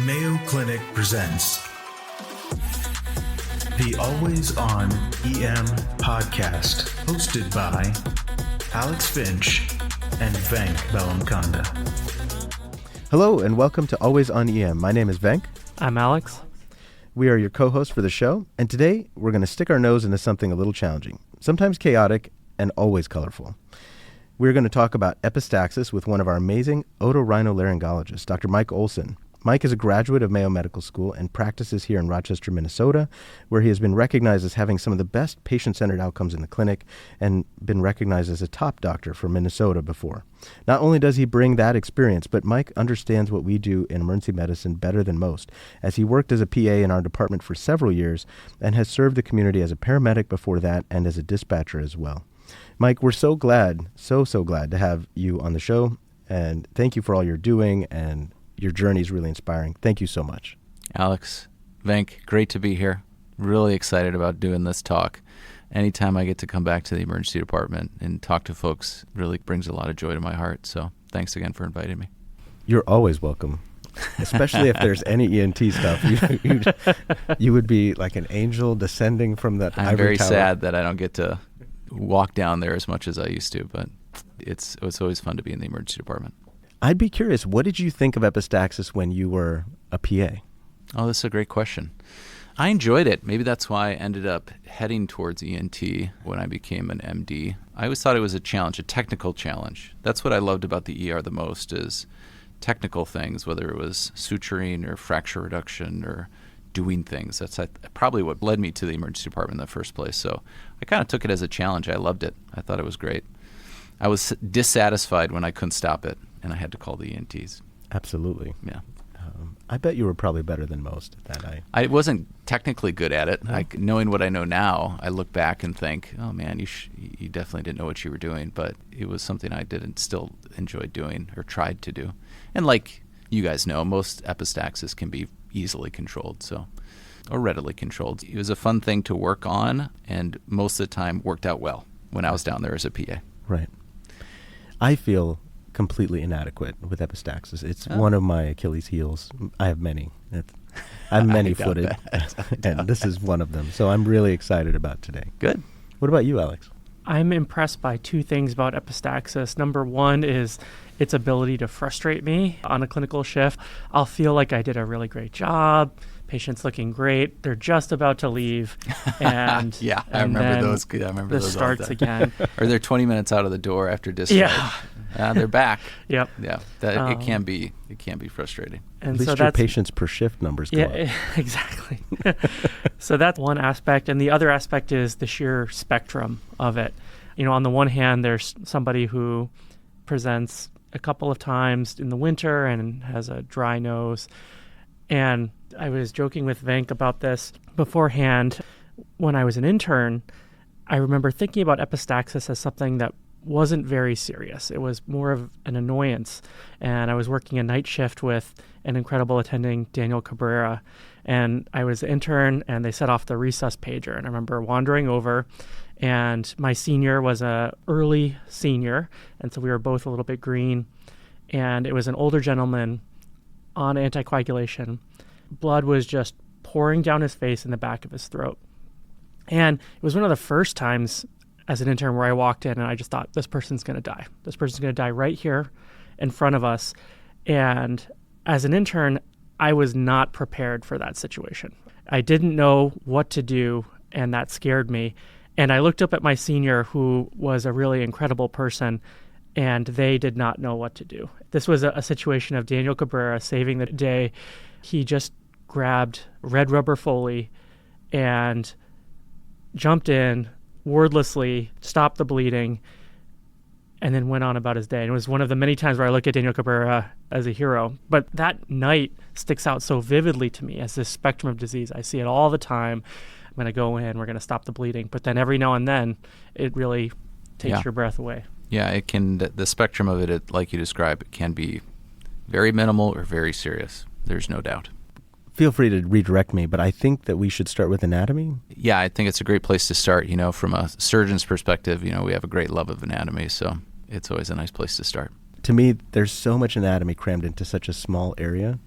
Mayo Clinic presents the Always On EM podcast, hosted by Alex Finch and Venk Bellamkonda. Hello and welcome to Always On EM. My name is Venk. I'm Alex. We are your co-hosts for the show, and today we're going to stick our nose into something a little challenging, sometimes chaotic, and always colorful. We're going to talk about epistaxis with one of our amazing otorhinolaryngologists, Dr. Mike Olson. Mike is a graduate of Mayo Medical School and practices here in Rochester, Minnesota, where he has been recognized as having some of the best patient-centered outcomes in the clinic and been recognized as a top doctor for Minnesota before. Not only does he bring that experience, but Mike understands what we do in emergency medicine better than most, as he worked as a PA in our department for several years and has served the community as a paramedic before that and as a dispatcher as well. Mike, we're so glad to have you on the show, and thank you for all you're doing, and your journey is really inspiring. Thank you so much. Alex, Venk, great to be here. Really excited about doing this talk. Anytime I get to come back to the emergency department and talk to folks really brings a lot of joy to my heart. So thanks again for inviting me. You're always welcome, especially if there's any ENT stuff. You would be like an angel descending from that I'm ivory very tower. sad that I don't get to walk down there as much as I used to, but it's always fun to be in the emergency department. I'd be curious, what did you think of epistaxis when you were a PA? Oh, that's a great question. I enjoyed it. Maybe that's why I ended up heading towards ENT when I became an MD. I always thought it was a challenge, a technical challenge. That's what I loved about the ER the most, is technical things, whether it was suturing or fracture reduction or doing things. That's probably what led me to the emergency department in the first place. So I kind of took it as a challenge. I loved it. I thought it was great. I was dissatisfied when I couldn't stop it, and I had to call the ENTs. Absolutely. Yeah. I bet you were probably better than most at that. I wasn't technically good at it. Knowing what I know now, I look back and think, oh man, you definitely didn't know what you were doing, but it was something I still enjoyed doing or tried to do. And like you guys know, most epistaxis can be easily controlled, or readily controlled. It was a fun thing to work on, and most of the time worked out well when I was down there as a PA. Right. I feel completely inadequate with epistaxis. It's one of my Achilles heels. I have many. I'm many-footed, and this is one of them. So I'm really excited about today. Good. What about you, Alex? I'm impressed by two things about epistaxis. Number one is its ability to frustrate me on a clinical shift. I'll feel like I did a really great job. Patient's looking great. They're just about to leave. And yeah, I remember those. I remember those. Starts again. Or they're 20 minutes out of the door after discharge. Yeah. They're back. Yep. Yeah. It can be frustrating. And at least your patients per shift numbers go up. Yeah, exactly. So that's one aspect. And the other aspect is the sheer spectrum of it. On the one hand, there's somebody who presents a couple of times in the winter and has a dry nose. And I was joking with Venk about this beforehand. When I was an intern, I remember thinking about epistaxis as something that wasn't very serious. It was more of an annoyance. And I was working a night shift with an incredible attending, Daniel Cabrera. And I was an intern, and they set off the resus pager. And I remember wandering over, and my senior was a early senior. And so we were both a little bit green. And it was an older gentleman on anticoagulation. Blood was just pouring down his face and the back of his throat. And it was one of the first times as an intern where I walked in and I just thought, this person's going to die. This person's going to die right here in front of us. And as an intern, I was not prepared for that situation. I didn't know what to do, and that scared me. And I looked up at my senior, who was a really incredible person, and they did not know what to do. This was a situation of Daniel Cabrera saving the day. He just grabbed red rubber Foley and jumped in wordlessly, stopped the bleeding, and then went on about his day. And it was one of the many times where I look at Daniel Cabrera as a hero. But that night sticks out so vividly to me as this spectrum of disease. I see it all the time. I'm going to go in, we're going to stop the bleeding. But then every now and then, it really takes your breath away. Yeah, it can. The spectrum of it, like you described, it can be very minimal or very serious. There's no doubt. Feel free to redirect me, but I think that we should start with anatomy. Yeah, I think it's a great place to start. From a surgeon's perspective, we have a great love of anatomy, so it's always a nice place to start. To me, there's so much anatomy crammed into such a small area.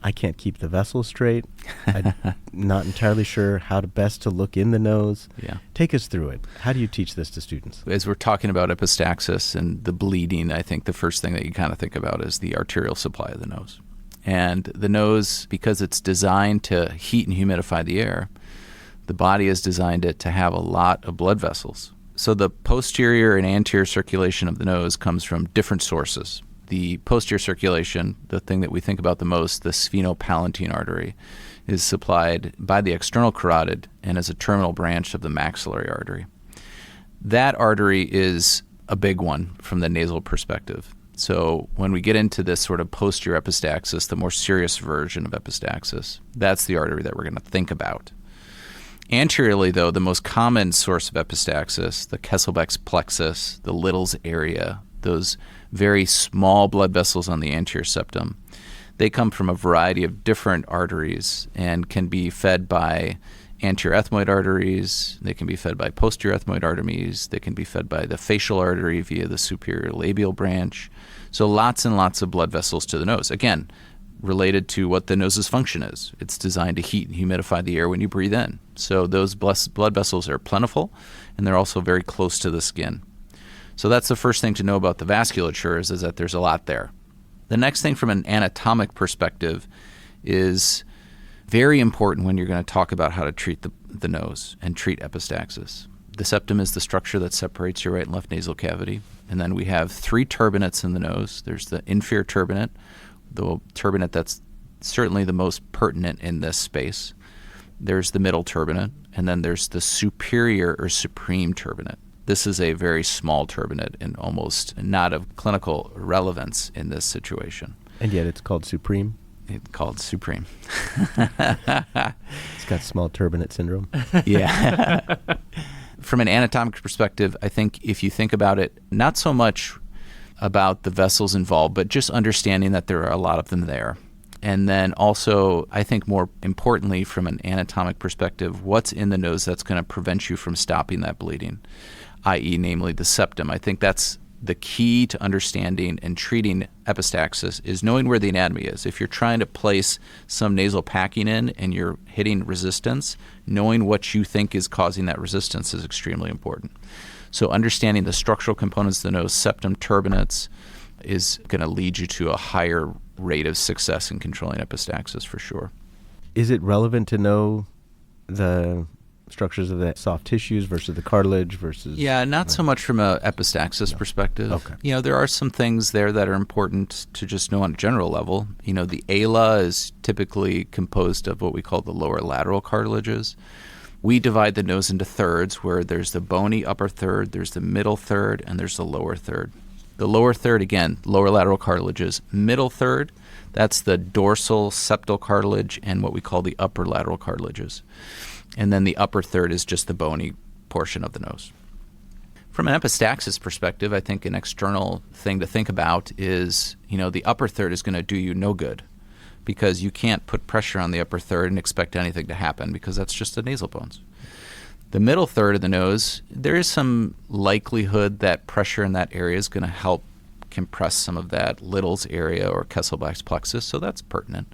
I can't keep the vessel straight. I'm not entirely sure how to best to look in the nose. Yeah. Take us through it. How do you teach this to students? As we're talking about epistaxis and the bleeding, I think the first thing that you kind of think about is the arterial supply of the nose. And the nose, because it's designed to heat and humidify the air, the body has designed it to have a lot of blood vessels. So the posterior and anterior circulation of the nose comes from different sources. The posterior circulation, the thing that we think about the most, the sphenopalatine artery, is supplied by the external carotid and is a terminal branch of the maxillary artery. That artery is a big one from the nasal perspective. So when we get into this sort of posterior epistaxis, the more serious version of epistaxis, that's the artery that we're going to think about. Anteriorly, though, the most common source of epistaxis, the Kesselbeck's plexus, the Little's area, those very small blood vessels on the anterior septum, they come from a variety of different arteries and can be fed by anterior ethmoid arteries, they can be fed by posterior ethmoid arteries, they can be fed by the facial artery via the superior labial branch. So lots and lots of blood vessels to the nose. Again, related to what the nose's function is. It's designed to heat and humidify the air when you breathe in. So those blood vessels are plentiful, and they're also very close to the skin. So that's the first thing to know about the vasculature is that there's a lot there. The next thing from an anatomic perspective is very important when you're going to talk about how to treat the nose and treat epistaxis. The septum is the structure that separates your right and left nasal cavity. And then we have 3 turbinates in the nose. There's the inferior turbinate, the turbinate that's certainly the most pertinent in this space. There's the middle turbinate, and then there's the superior or supreme turbinate. This is a very small turbinate and almost not of clinical relevance in this situation. And yet it's called supreme? It's called supreme. It's got small turbinate syndrome. Yeah. From an anatomic perspective, I think if you think about it, not so much about the vessels involved, but just understanding that there are a lot of them there. And then also, I think more importantly, from an anatomic perspective, what's in the nose that's going to prevent you from stopping that bleeding, i.e., namely the septum. I think that's the key to understanding and treating epistaxis is knowing where the anatomy is. If you're trying to place some nasal packing in and you're hitting resistance, knowing what you think is causing that resistance is extremely important. So understanding the structural components of the nose, septum, turbinates, is going to lead you to a higher rate of success in controlling epistaxis for sure. Is it relevant to know the structures of the soft tissues versus the cartilage versus... Yeah, not so much from a epistaxis perspective. Okay. You know, there are some things there that are important to just know on a general level. You know, the ala is typically composed of what we call the lower lateral cartilages. We divide the nose into thirds where there's the bony upper third, there's the middle third, and there's the lower third. The lower third, again, lower lateral cartilages. Middle third, that's the dorsal septal cartilage and what we call the upper lateral cartilages. And then the upper third is just the bony portion of the nose. From an epistaxis perspective, I think an external thing to think about is, you know, the upper third is going to do you no good because you can't put pressure on the upper third and expect anything to happen because that's just the nasal bones. The middle third of the nose, there is some likelihood that pressure in that area is going to help compress some of that Little's area or Kesselbeck's plexus, so that's pertinent.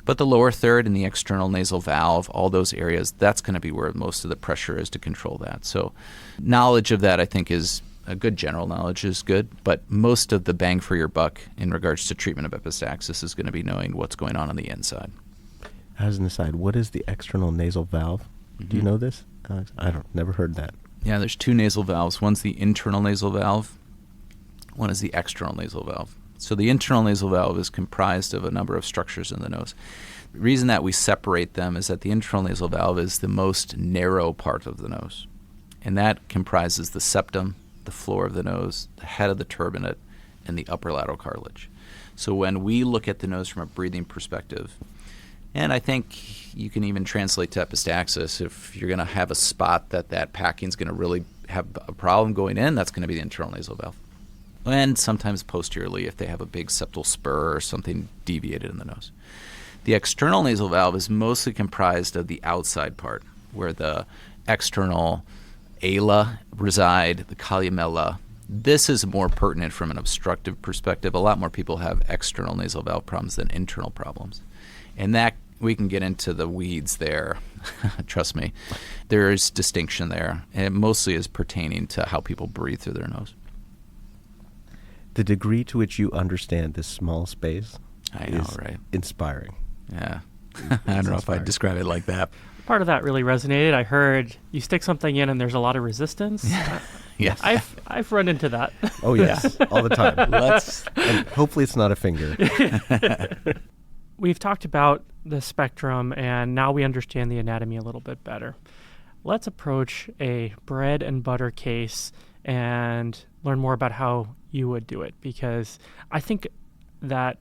But the lower third and the external nasal valve, all those areas, that's going to be where most of the pressure is to control that. So knowledge of that, I think, is a good general knowledge is good, but most of the bang for your buck in regards to treatment of epistaxis is going to be knowing what's going on the inside. As an aside, what is the external nasal valve? Mm-hmm. Do you know this, Alex? Never heard that. Yeah, there's 2 nasal valves. One's the internal nasal valve. One is the external nasal valve. So the internal nasal valve is comprised of a number of structures in the nose. The reason that we separate them is that the internal nasal valve is the most narrow part of the nose. And that comprises the septum, the floor of the nose, the head of the turbinate, and the upper lateral cartilage. So when we look at the nose from a breathing perspective, and I think you can even translate to epistaxis, if you're going to have a spot that packing is going to really have a problem going in, that's going to be the internal nasal valve. And sometimes posteriorly if they have a big septal spur or something deviated in the nose. The external nasal valve is mostly comprised of the outside part, where the external ala reside, the columella. This is more pertinent from an obstructive perspective. A lot more people have external nasal valve problems than internal problems. And that we can get into the weeds there. Trust me. There is distinction there. And it mostly is pertaining to how people breathe through their nose. The degree to which you understand this small space is right? Inspiring. Yeah. I don't know if I'd describe it like that. Part of that really resonated. I heard you stick something in and there's a lot of resistance. Yes. I've run into that. Oh, yes. All the time. And hopefully it's not a finger. We've talked about the spectrum, and now we understand the anatomy a little bit better. Let's approach a bread and butter case and learn more about how you would do it, because I think that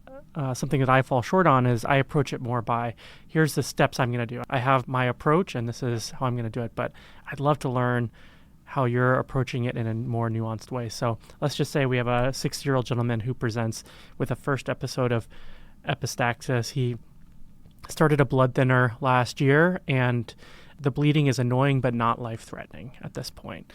something that I fall short on is I approach it more by, here's the steps I'm going to do. I have my approach, and this is how I'm going to do it, but I'd love to learn how you're approaching it in a more nuanced way. So let's just say we have a 60-year-old gentleman who presents with a first episode of epistaxis. He started a blood thinner last year, and the bleeding is annoying but not life-threatening at this point.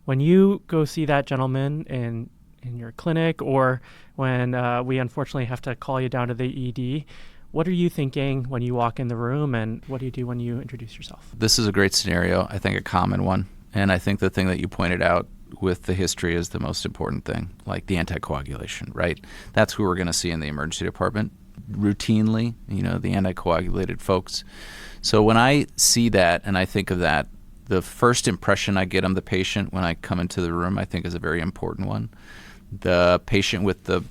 When you go see that gentleman in your clinic, or when we unfortunately have to call you down to the ED, what are you thinking when you walk in the room, and what do you do when you introduce yourself? This is a great scenario, I think a common one. And I think the thing that you pointed out with the history is the most important thing, like the anticoagulation, right? That's who we're going to see in the emergency department routinely, the anticoagulated folks. So when I see that and I think of that, the first impression I get on the patient when I come into the room, I think, is a very important one. The patient with the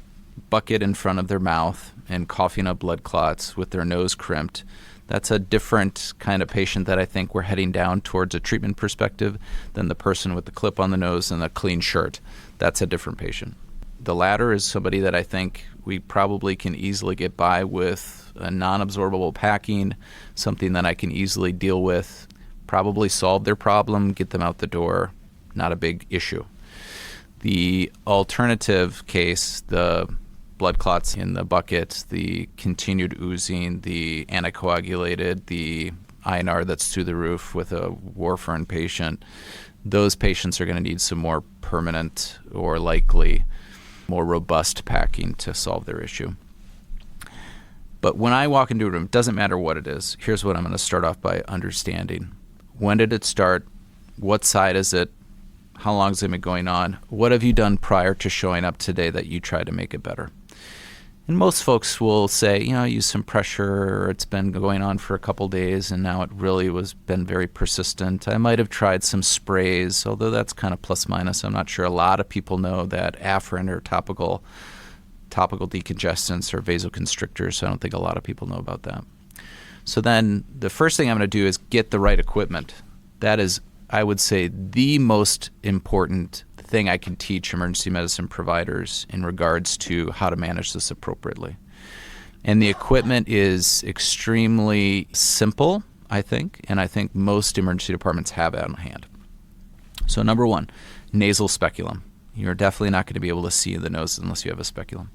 bucket in front of their mouth and coughing up blood clots with their nose crimped, that's a different kind of patient that I think we're heading down towards a treatment perspective than the person with the clip on the nose and a clean shirt. That's a different patient. The latter is somebody that I think we probably can easily get by with a non-absorbable packing, something that I can easily deal with, probably solve their problem, get them out the door, not a big issue. The alternative case, the blood clots in the bucket, the continued oozing, the anticoagulated, the INR that's through the roof with a Warfarin patient, those patients are going to need some more permanent or likely more robust packing to solve their issue. But when I walk into a room, it doesn't matter what it is. Here's what I'm going to start off by understanding. When did it start? What side is it? How long has it been going on? What have you done prior to showing up today that you tried to make it better? And most folks will say, I used some pressure, or it's been going on for a couple days, and now it really been very persistent. I might have tried some sprays, although that's kind of plus minus. I'm not sure a lot of people know that Warfarin or topical decongestants or vasoconstrictors, so I don't think a lot of people know about that. So then the first thing I'm going to do is get the right equipment. That is, I would say, the most important thing I can teach emergency medicine providers in regards to how to manage this appropriately. And the equipment is extremely simple, I think, and I think most emergency departments have it on hand. So number one, nasal speculum. You're definitely not going to be able to see in the nose unless you have a speculum.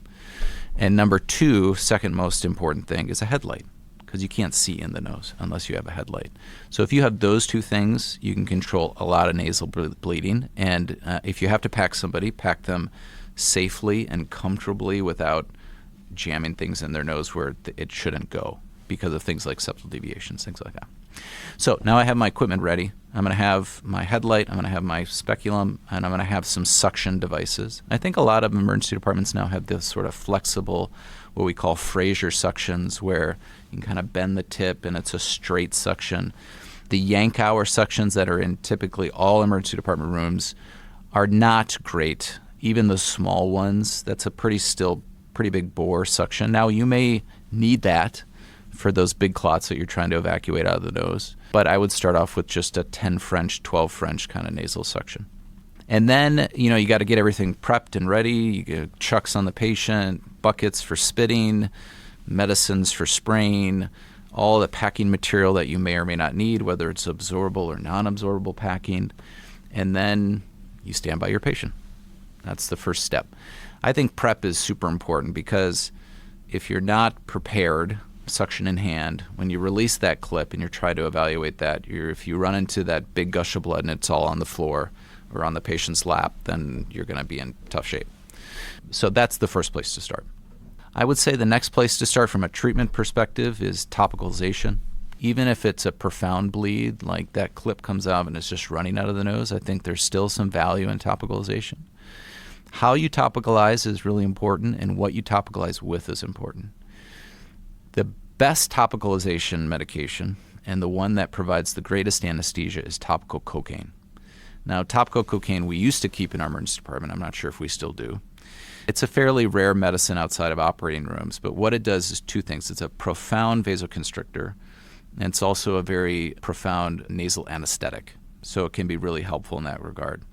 And number two, second most important thing, is a headlight, because you can't see in the nose unless you have a headlight. So if you have those two things, you can control a lot of nasal bleeding. And if you have to pack somebody, pack them safely and comfortably without jamming things in their nose where it shouldn't go because of things like septal deviations, things like that. So now I have my equipment ready. I'm going to have my headlight, I'm going to have my speculum, and I'm going to have some suction devices. I think a lot of emergency departments now have this sort of flexible, what we call Fraser suctions, where you can kind of bend the tip and it's a straight suction. The yank hour suctions that are in typically all emergency department rooms are not great. Even the small ones, that's a pretty big bore suction. Now you may need that for those big clots that you're trying to evacuate out of the nose. But I would start off with just a 10 French, 12 French kind of nasal suction. And then, you got to get everything prepped and ready. You get chucks on the patient, buckets for spitting, medicines for spraying, all the packing material that you may or may not need, whether it's absorbable or non-absorbable packing. And then you stand by your patient. That's the first step. I think prep is super important because if you're not prepared, suction in hand, when you release that clip and you're trying to evaluate that, if you run into that big gush of blood and it's all on the floor or on the patient's lap, then you're going to be in tough shape. So that's the first place to start. I would say the next place to start from a treatment perspective is topicalization. Even if it's a profound bleed, like that clip comes out and it's just running out of the nose, I think there's still some value in topicalization. How you topicalize is really important, and what you topicalize with is important. The best topicalization medication, and the one that provides the greatest anesthesia, is topical cocaine. Now, topical cocaine we used to keep in our emergency department. I'm not sure if we still do. It's a fairly rare medicine outside of operating rooms, but what it does is two things. It's a profound vasoconstrictor, and it's also a very profound nasal anesthetic, so it can be really helpful in that regard.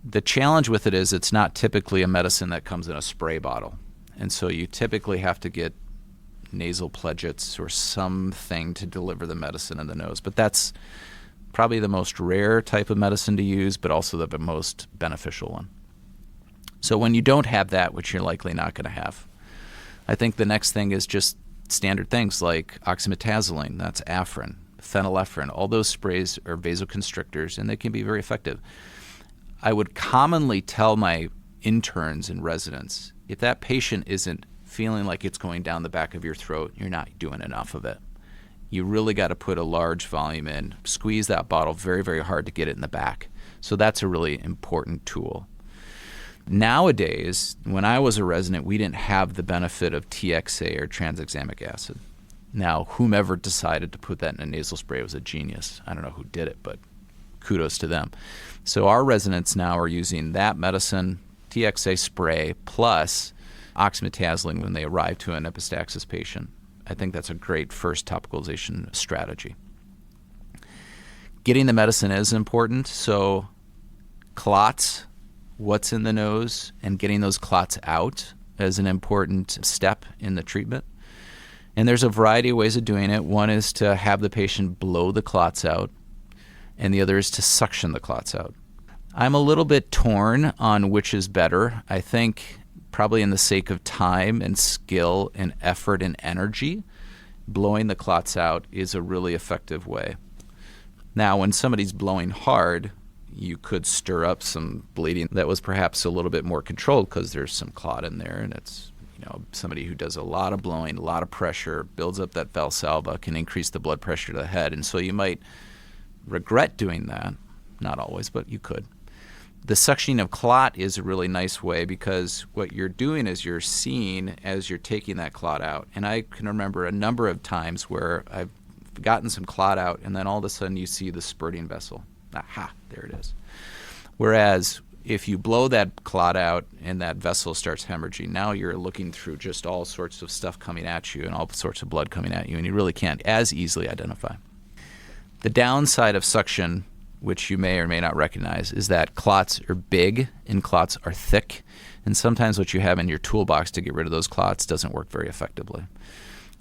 The challenge with it is it's not typically a medicine that comes in a spray bottle, and so you typically have to get nasal pledgets or something to deliver the medicine in the nose. But that's probably the most rare type of medicine to use, but also the most beneficial one. So when you don't have that, which you're likely not going to have, I think the next thing is just standard things like oxymetazoline, that's Afrin, phenylephrine. All those sprays are vasoconstrictors, and they can be very effective. I would commonly tell my interns and residents, if that patient isn't feeling like it's going down the back of your throat, you're not doing enough of it. You really got to put a large volume in, squeeze that bottle very, very hard to get it in the back. So that's a really important tool. Nowadays, when I was a resident, we didn't have the benefit of TXA or tranexamic acid. Now, whomever decided to put that in a nasal spray was a genius. I don't know who did it, but kudos to them. So our residents now are using that medicine, TXA spray, plus oxymetazoline when they arrive to an epistaxis patient. I think that's a great first topicalization strategy. Getting the medicine is important. So clots, what's in the nose, and getting those clots out is an important step in the treatment. And there's a variety of ways of doing it. One is to have the patient blow the clots out, and the other is to suction the clots out. I'm a little bit torn on which is better. I think probably in the sake of time and skill and effort and energy, blowing the clots out is a really effective way. Now, when somebody's blowing hard, you could stir up some bleeding that was perhaps a little bit more controlled because there's some clot in there, and it's somebody who does a lot of blowing, a lot of pressure, builds up that Valsalva, can increase the blood pressure to the head, and so you might regret doing that. Not always, but you could. The suctioning of clot is a really nice way because what you're doing is you're seeing as you're taking that clot out. And I can remember a number of times where I've gotten some clot out and then all of a sudden you see the spurting vessel. Aha, there it is. Whereas if you blow that clot out and that vessel starts hemorrhaging, now you're looking through just all sorts of stuff coming at you and all sorts of blood coming at you, and you really can't as easily identify. The downside of suction, which you may or may not recognize, is that clots are big and clots are thick. And sometimes what you have in your toolbox to get rid of those clots doesn't work very effectively.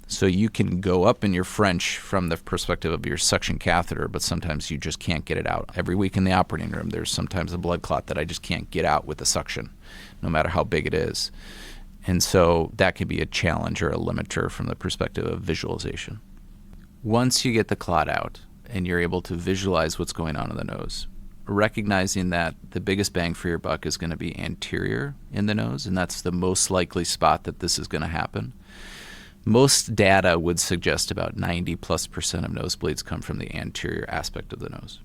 So you can go up in your French from the perspective of your suction catheter, but sometimes you just can't get it out. Every week in the operating room, there's sometimes a blood clot that I just can't get out with the suction, no matter how big it is. And so that can be a challenge or a limiter from the perspective of visualization. Once you get the clot out, and you're able to visualize what's going on in the nose, recognizing that the biggest bang for your buck is going to be anterior in the nose, and that's the most likely spot that this is going to happen. Most data would suggest about 90+% of nosebleeds come from the anterior aspect of the nose.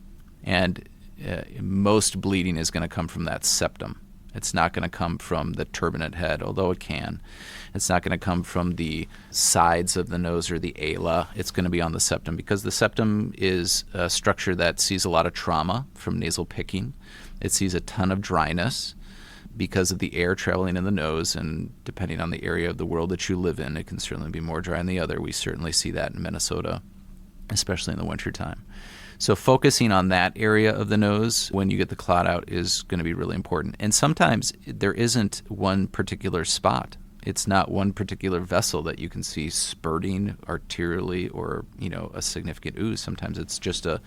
And most bleeding is going to come from that septum. It's not going to come from the turbinate head, although it can. It's not going to come from the sides of the nose or the ala. It's going to be on the septum because the septum is a structure that sees a lot of trauma from nasal picking. It sees a ton of dryness because of the air traveling in the nose, and depending on the area of the world that you live in, it can certainly be more dry than the other. We certainly see that in Minnesota, especially in the wintertime. So focusing on that area of the nose when you get the clot out is going to be really important. And sometimes there isn't one particular spot. It's not one particular vessel that you can see spurting arterially or, a significant ooze. Sometimes it's just a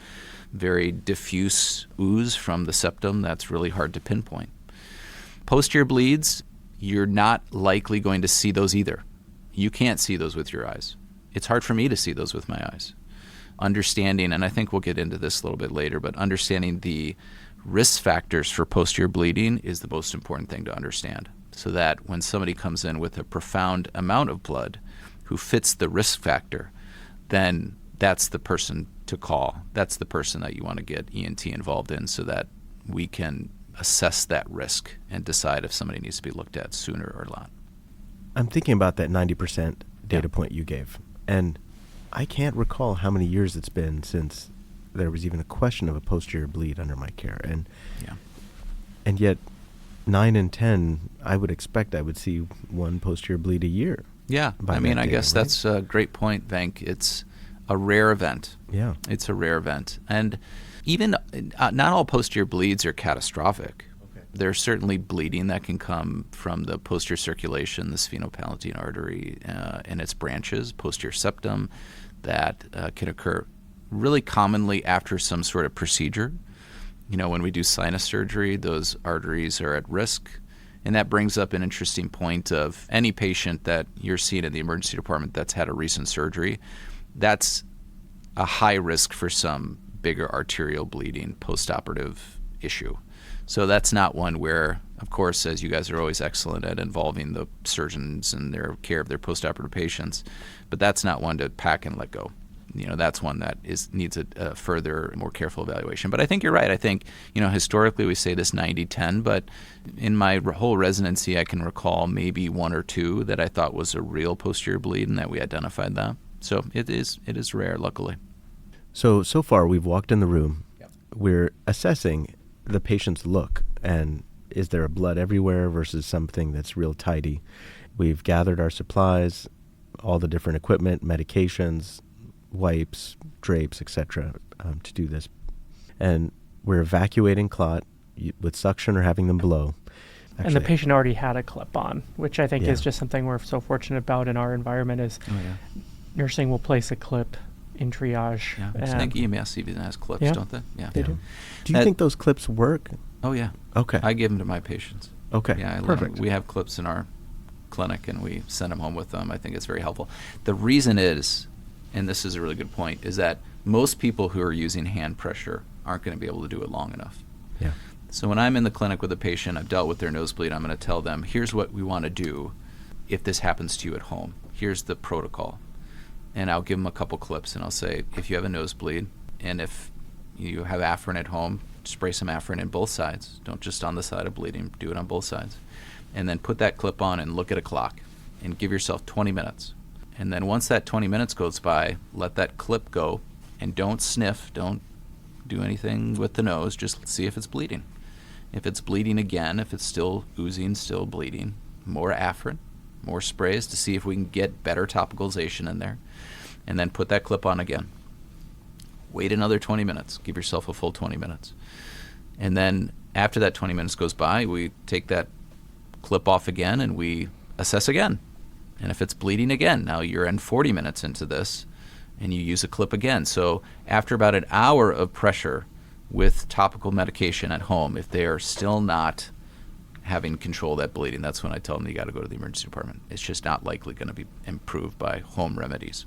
very diffuse ooze from the septum that's really hard to pinpoint. Posterior bleeds, you're not likely going to see those either. You can't see those with your eyes. It's hard for me to see those with my eyes. Understanding, and I think we'll get into this a little bit later, but understanding the risk factors for posterior bleeding is the most important thing to understand. so that when somebody comes in with a profound amount of blood who fits the risk factor, then that's the person to call. That's the person that you want to get ENT involved in so that we can assess that risk and decide if somebody needs to be looked at sooner or not. I'm thinking about that 90% data point you gave, and I can't recall how many years it's been since there was even a question of a posterior bleed under my care. And yet 9 and 10, I would expect I would see one posterior bleed a year. Yeah, I mean, I guess that's a great point, Venk. It's a rare event. Yeah. It's a rare event. And even not all posterior bleeds are catastrophic. Okay. There's certainly bleeding that can come from the posterior circulation, the sphenopalatine artery and its branches, posterior septum, that can occur really commonly after some sort of procedure. You know, when we do sinus surgery, those arteries are at risk. And that brings up an interesting point of any patient that you're seeing in the emergency department that's had a recent surgery, that's a high risk for some bigger arterial bleeding postoperative issue. So that's not one where, of course, as you guys are always excellent at involving the surgeons in their care of their postoperative patients, but that's not one to pack and let go. You know, that's one that needs a further, more careful evaluation. But I think you're right. I think, you know, historically we say this 90-10, but in my whole residency I can recall maybe one or two that I thought was a real posterior bleed and that we identified that. So it is rare, luckily. So far we've walked in the room. Yep. We're assessing the patient's look, and is there a blood everywhere versus something that's real tidy. We've gathered our supplies, all the different equipment, medications, wipes, drapes, etc., to do this. And we're evacuating clot with suction or having them blow. Actually, and the patient already had a clip on, which I think is just something we're so fortunate about in our environment is nursing will place a clip in triage. Yeah, I think EMS even has clips, don't they? Yeah, they do. Do you think those clips work? Oh, yeah. Okay. I give them to my patients. Okay, yeah, perfect. We have clips in our clinic, and we send them home with them. I think it's very helpful. The reason is, and this is a really good point, is that most people who are using hand pressure aren't going to be able to do it long enough. Yeah. So when I'm in the clinic with a patient, I've dealt with their nosebleed, I'm going to tell them, here's what we want to do if this happens to you at home. Here's the protocol. And I'll give them a couple clips, and I'll say, if you have a nosebleed, and if you have Afrin at home, spray some Afrin in both sides. Don't just on the side of bleeding, do it on both sides. And then put that clip on and look at a clock, and give yourself 20 minutes. And then once that 20 minutes goes by, let that clip go, and don't sniff, don't do anything with the nose, just see if it's bleeding. If it's bleeding again, if it's still oozing, still bleeding, more Afrin, more sprays to see if we can get better topicalization in there, and then put that clip on again. Wait another 20 minutes, give yourself a full 20 minutes. And then after that 20 minutes goes by, we take that clip off again and we assess again. And if it's bleeding again, now you're in 40 minutes into this, and you use a clip again. So after about an hour of pressure with topical medication at home, if they are still not having control of that bleeding, that's when I tell them you got to go to the emergency department. It's just not likely going to be improved by home remedies.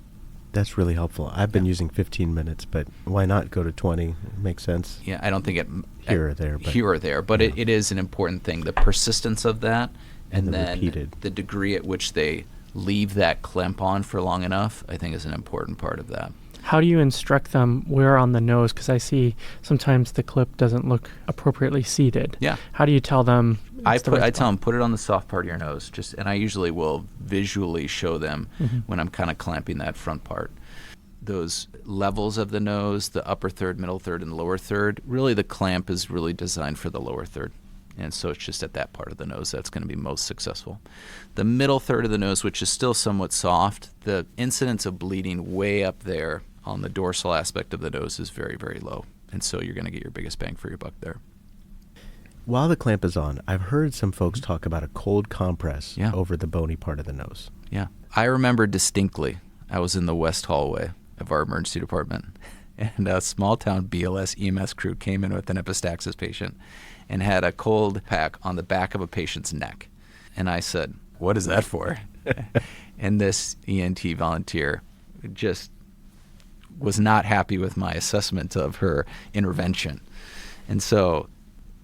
That's really helpful. I've been using 15 minutes, but why not go to 20? It makes sense. Yeah, I don't think it here or there, but it is an important thing. The persistence of that, and then repeated. The degree at which they leave that clamp on for long enough, I think is an important part of that. How do you instruct them where on the nose? Because I see sometimes the clip doesn't look appropriately seated. Yeah. How do you tell them? I tell them, put it on the soft part of your nose. And I usually will visually show them when I'm kind of clamping that front part. Those levels of the nose, the upper third, middle third, and the lower third, really the clamp is really designed for the lower third. And so it's just at that part of the nose that's going to be most successful. The middle third of the nose, which is still somewhat soft, the incidence of bleeding way up there on the dorsal aspect of the nose is very, very low. And so you're going to get your biggest bang for your buck there. While the clamp is on, I've heard some folks talk about a cold compress over the bony part of the nose. Yeah. I remember distinctly, I was in the west hallway of our emergency department, and a small-town BLS EMS crew came in with an epistaxis patient and had a cold pack on the back of a patient's neck. And I said, what is that for? And this ENT volunteer just was not happy with my assessment of her intervention. And so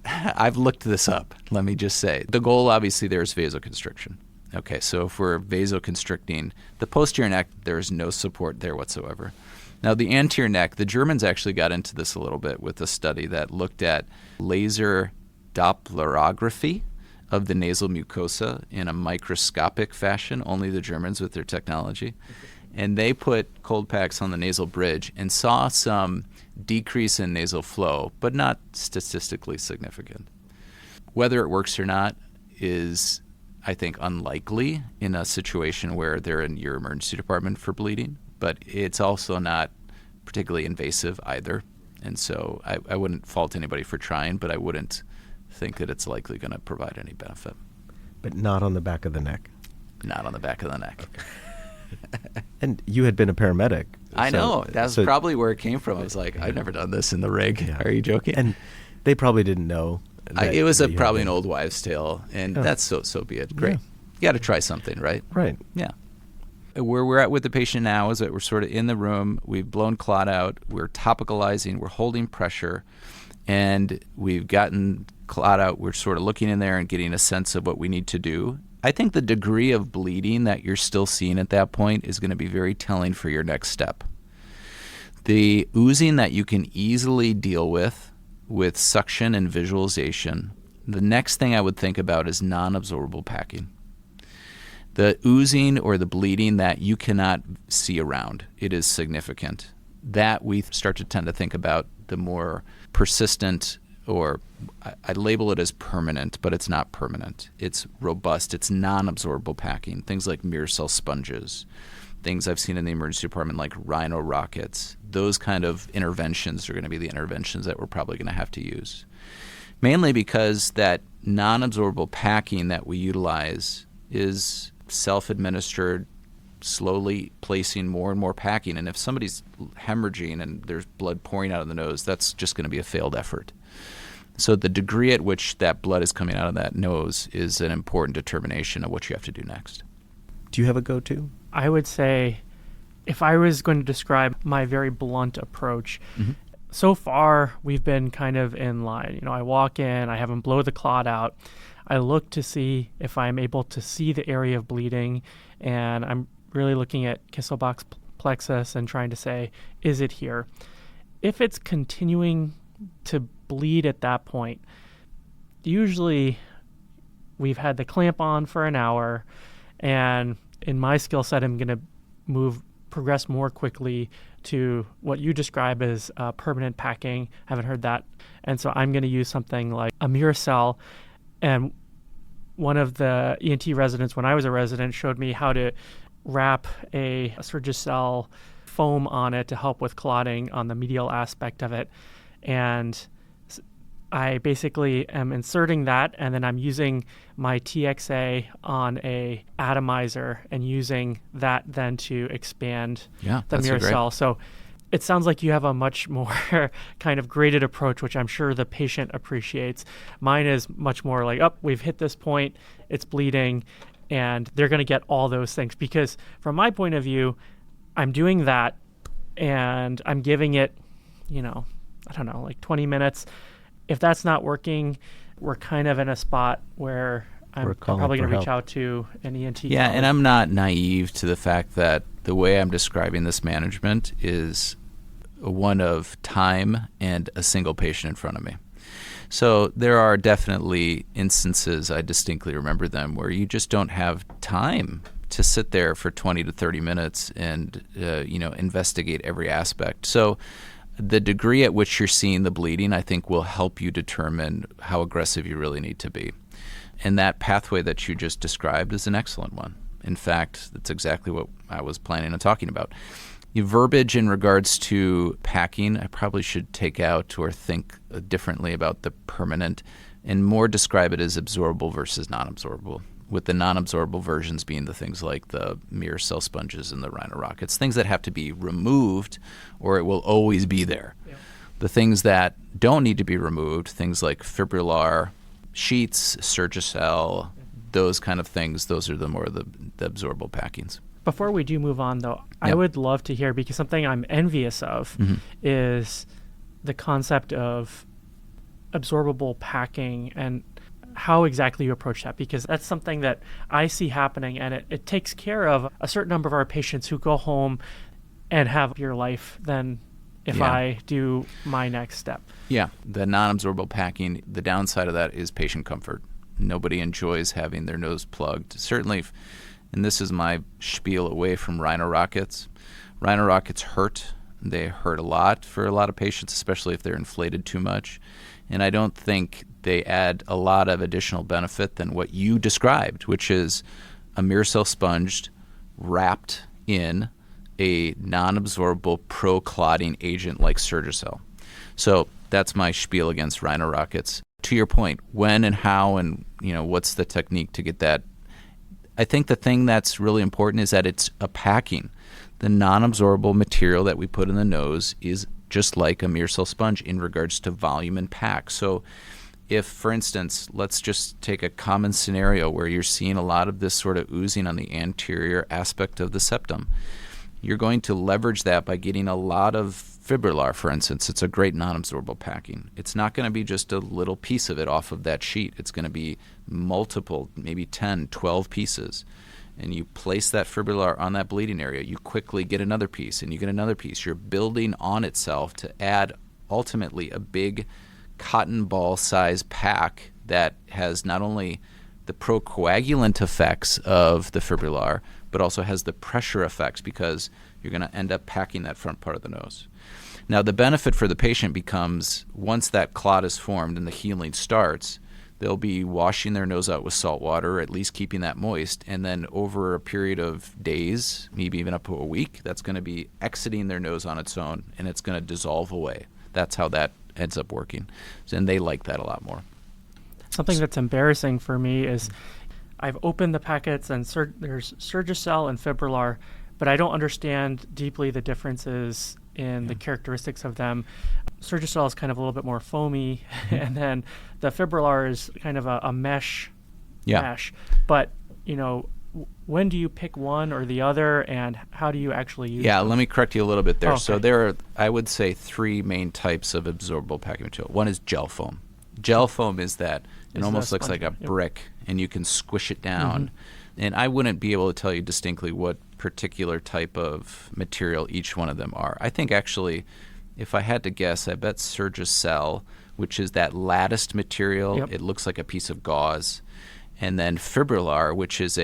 I've looked this up, let me just say. The goal, obviously, there is vasoconstriction. Okay, so if we're vasoconstricting the posterior neck, there is no support there whatsoever. Now, the anterior neck, the Germans actually got into this a little bit with a study that looked at laser Dopplerography of the nasal mucosa in a microscopic fashion, only the Germans with their technology. And they put cold packs on the nasal bridge and saw some decrease in nasal flow, but not statistically significant. Whether it works or not is, I think, unlikely in a situation where they're in your emergency department for bleeding, but it's also not particularly invasive either. And so I wouldn't fault anybody for trying, but I wouldn't think that it's likely going to provide any benefit. But not on the back of the neck. Not on the back of the neck. And you had been a paramedic. I know. That's probably where it came from. I was like, I've never done this in the rig. Yeah. Are you joking? And they probably didn't know. It was probably an old wives' tale, and that's so be it. Great. Yeah. You got to try something, right? Right. Yeah. Where we're at with the patient now is that we're sort of in the room. We've blown clot out. We're topicalizing. We're holding pressure. And we've gotten clot out. We're sort of looking in there and getting a sense of what we need to do. I think the degree of bleeding that you're still seeing at that point is going to be very telling for your next step. The oozing that you can easily deal with suction and visualization, the next thing I would think about is non-absorbable packing. The oozing or the bleeding that you cannot see around, it is significant. That we start to tend to think about the more persistent, or I label it as permanent, but it's not permanent. It's robust. It's non-absorbable packing. Things like mirror cell sponges, things I've seen in the emergency department like rhino rockets. Those kind of interventions are going to be the interventions that we're probably going to have to use. Mainly because that non-absorbable packing that we utilize is self-administered, slowly placing more and more packing. And if somebody's hemorrhaging and there's blood pouring out of the nose, that's just going to be a failed effort. So the degree at which that blood is coming out of that nose is an important determination of what you have to do next. Do you have a go-to? I would say, if I was going to describe my very blunt approach, so far we've been kind of in line. I walk in, I have them blow the clot out. I look to see if I'm able to see the area of bleeding, and I'm really looking at Kisselbach's plexus and trying to say, is it here? If it's continuing to bleed at that point, usually we've had the clamp on for an hour, and in my skill set, I'm going to progress more quickly to what you describe as permanent packing. Haven't heard that. And so I'm going to use something like a mirror cell. And one of the ENT residents, when I was a resident, showed me how to wrap a Surgicel foam on it to help with clotting on the medial aspect of it. And I basically am inserting that, and then I'm using my TXA on a atomizer and using that then to expand the mirror cell. So it sounds like you have a much more kind of graded approach, which I'm sure the patient appreciates. Mine is much more like, we've hit this point, it's bleeding, and they're going to get all those things. Because from my point of view, I'm doing that, and I'm giving it, like 20 minutes. If that's not working, we're kind of in a spot where I'm probably going to reach out to an ENT. Yeah, and I'm not naive to the fact that the way I'm describing this management is one of time and a single patient in front of me. So there are definitely instances, I distinctly remember them, where you just don't have time to sit there for 20 to 30 minutes and investigate every aspect. So the degree at which you're seeing the bleeding, I think, will help you determine how aggressive you really need to be. And that pathway that you just described is an excellent one. In fact, that's exactly what I was planning on talking about. Your verbiage in regards to packing, I probably should take out or think differently about the permanent and more describe it as absorbable versus non-absorbable, with the non-absorbable versions being the things like the mirror cell sponges and the rhino rockets, things that have to be removed or it will always be there. Yeah. The things that don't need to be removed, things like fibrillar sheets, Surgicel, those kind of things, those are the absorbable packings. Before we do move on, though, I would love to hear, because something I'm envious of is the concept of absorbable packing and how exactly you approach that, because that's something that I see happening, and it takes care of a certain number of our patients who go home and have your life than if I do my next step. Yeah, the non-absorbable packing, the downside of that is patient comfort. Nobody enjoys having their nose plugged. Certainly, and this is my spiel away from rhino rockets. Rhino rockets hurt. They hurt a lot for a lot of patients, especially if they're inflated too much. And I don't think they add a lot of additional benefit than what you described, which is a Miracell sponge wrapped in a non-absorbable pro-clotting agent like Surgicel. So that's my spiel against rhino rockets. To your point, when and how and what's the technique to get that? I think the thing that's really important is that it's a packing. The non-absorbable material that we put in the nose is just like a Miracell sponge in regards to volume and pack. So if, for instance, let's just take a common scenario where you're seeing a lot of this sort of oozing on the anterior aspect of the septum, you're going to leverage that by getting a lot of fibrillar, for instance. It's a great non-absorbable packing. It's not going to be just a little piece of it off of that sheet. It's going to be multiple, maybe 10, 12 pieces. And you place that fibrillar on that bleeding area. You quickly get another piece, and you get another piece. You're building on itself to add, ultimately, a big cotton ball size pack that has not only the procoagulant effects of the fibrillar, but also has the pressure effects, because you're going to end up packing that front part of the nose. Now, the benefit for the patient becomes once that clot is formed and the healing starts, they'll be washing their nose out with salt water, or at least keeping that moist, and then over a period of days, maybe even up to a week, that's going to be exiting their nose on its own, and it's going to dissolve away. That's how that ends up working. And they like that a lot more. Something that's embarrassing for me is I've opened the packets and there's Surgicel and fibrillar, but I don't understand deeply the differences in the characteristics of them. Surgicel is kind of a little bit more foamy, and then the fibrillar is kind of a mesh. But, when do you pick one or the other, and how do you actually use them? Let me correct you a little bit there. Okay. So there are, I would say, three main types of absorbable packing material. One is gel foam. Gel foam is that it almost looks like a brick, and you can squish it down. And I wouldn't be able to tell you distinctly what particular type of material each one of them are. I think actually, if I had to guess, I bet Surgicel, which is that latticed material, it looks like a piece of gauze. And then fibrillar, which is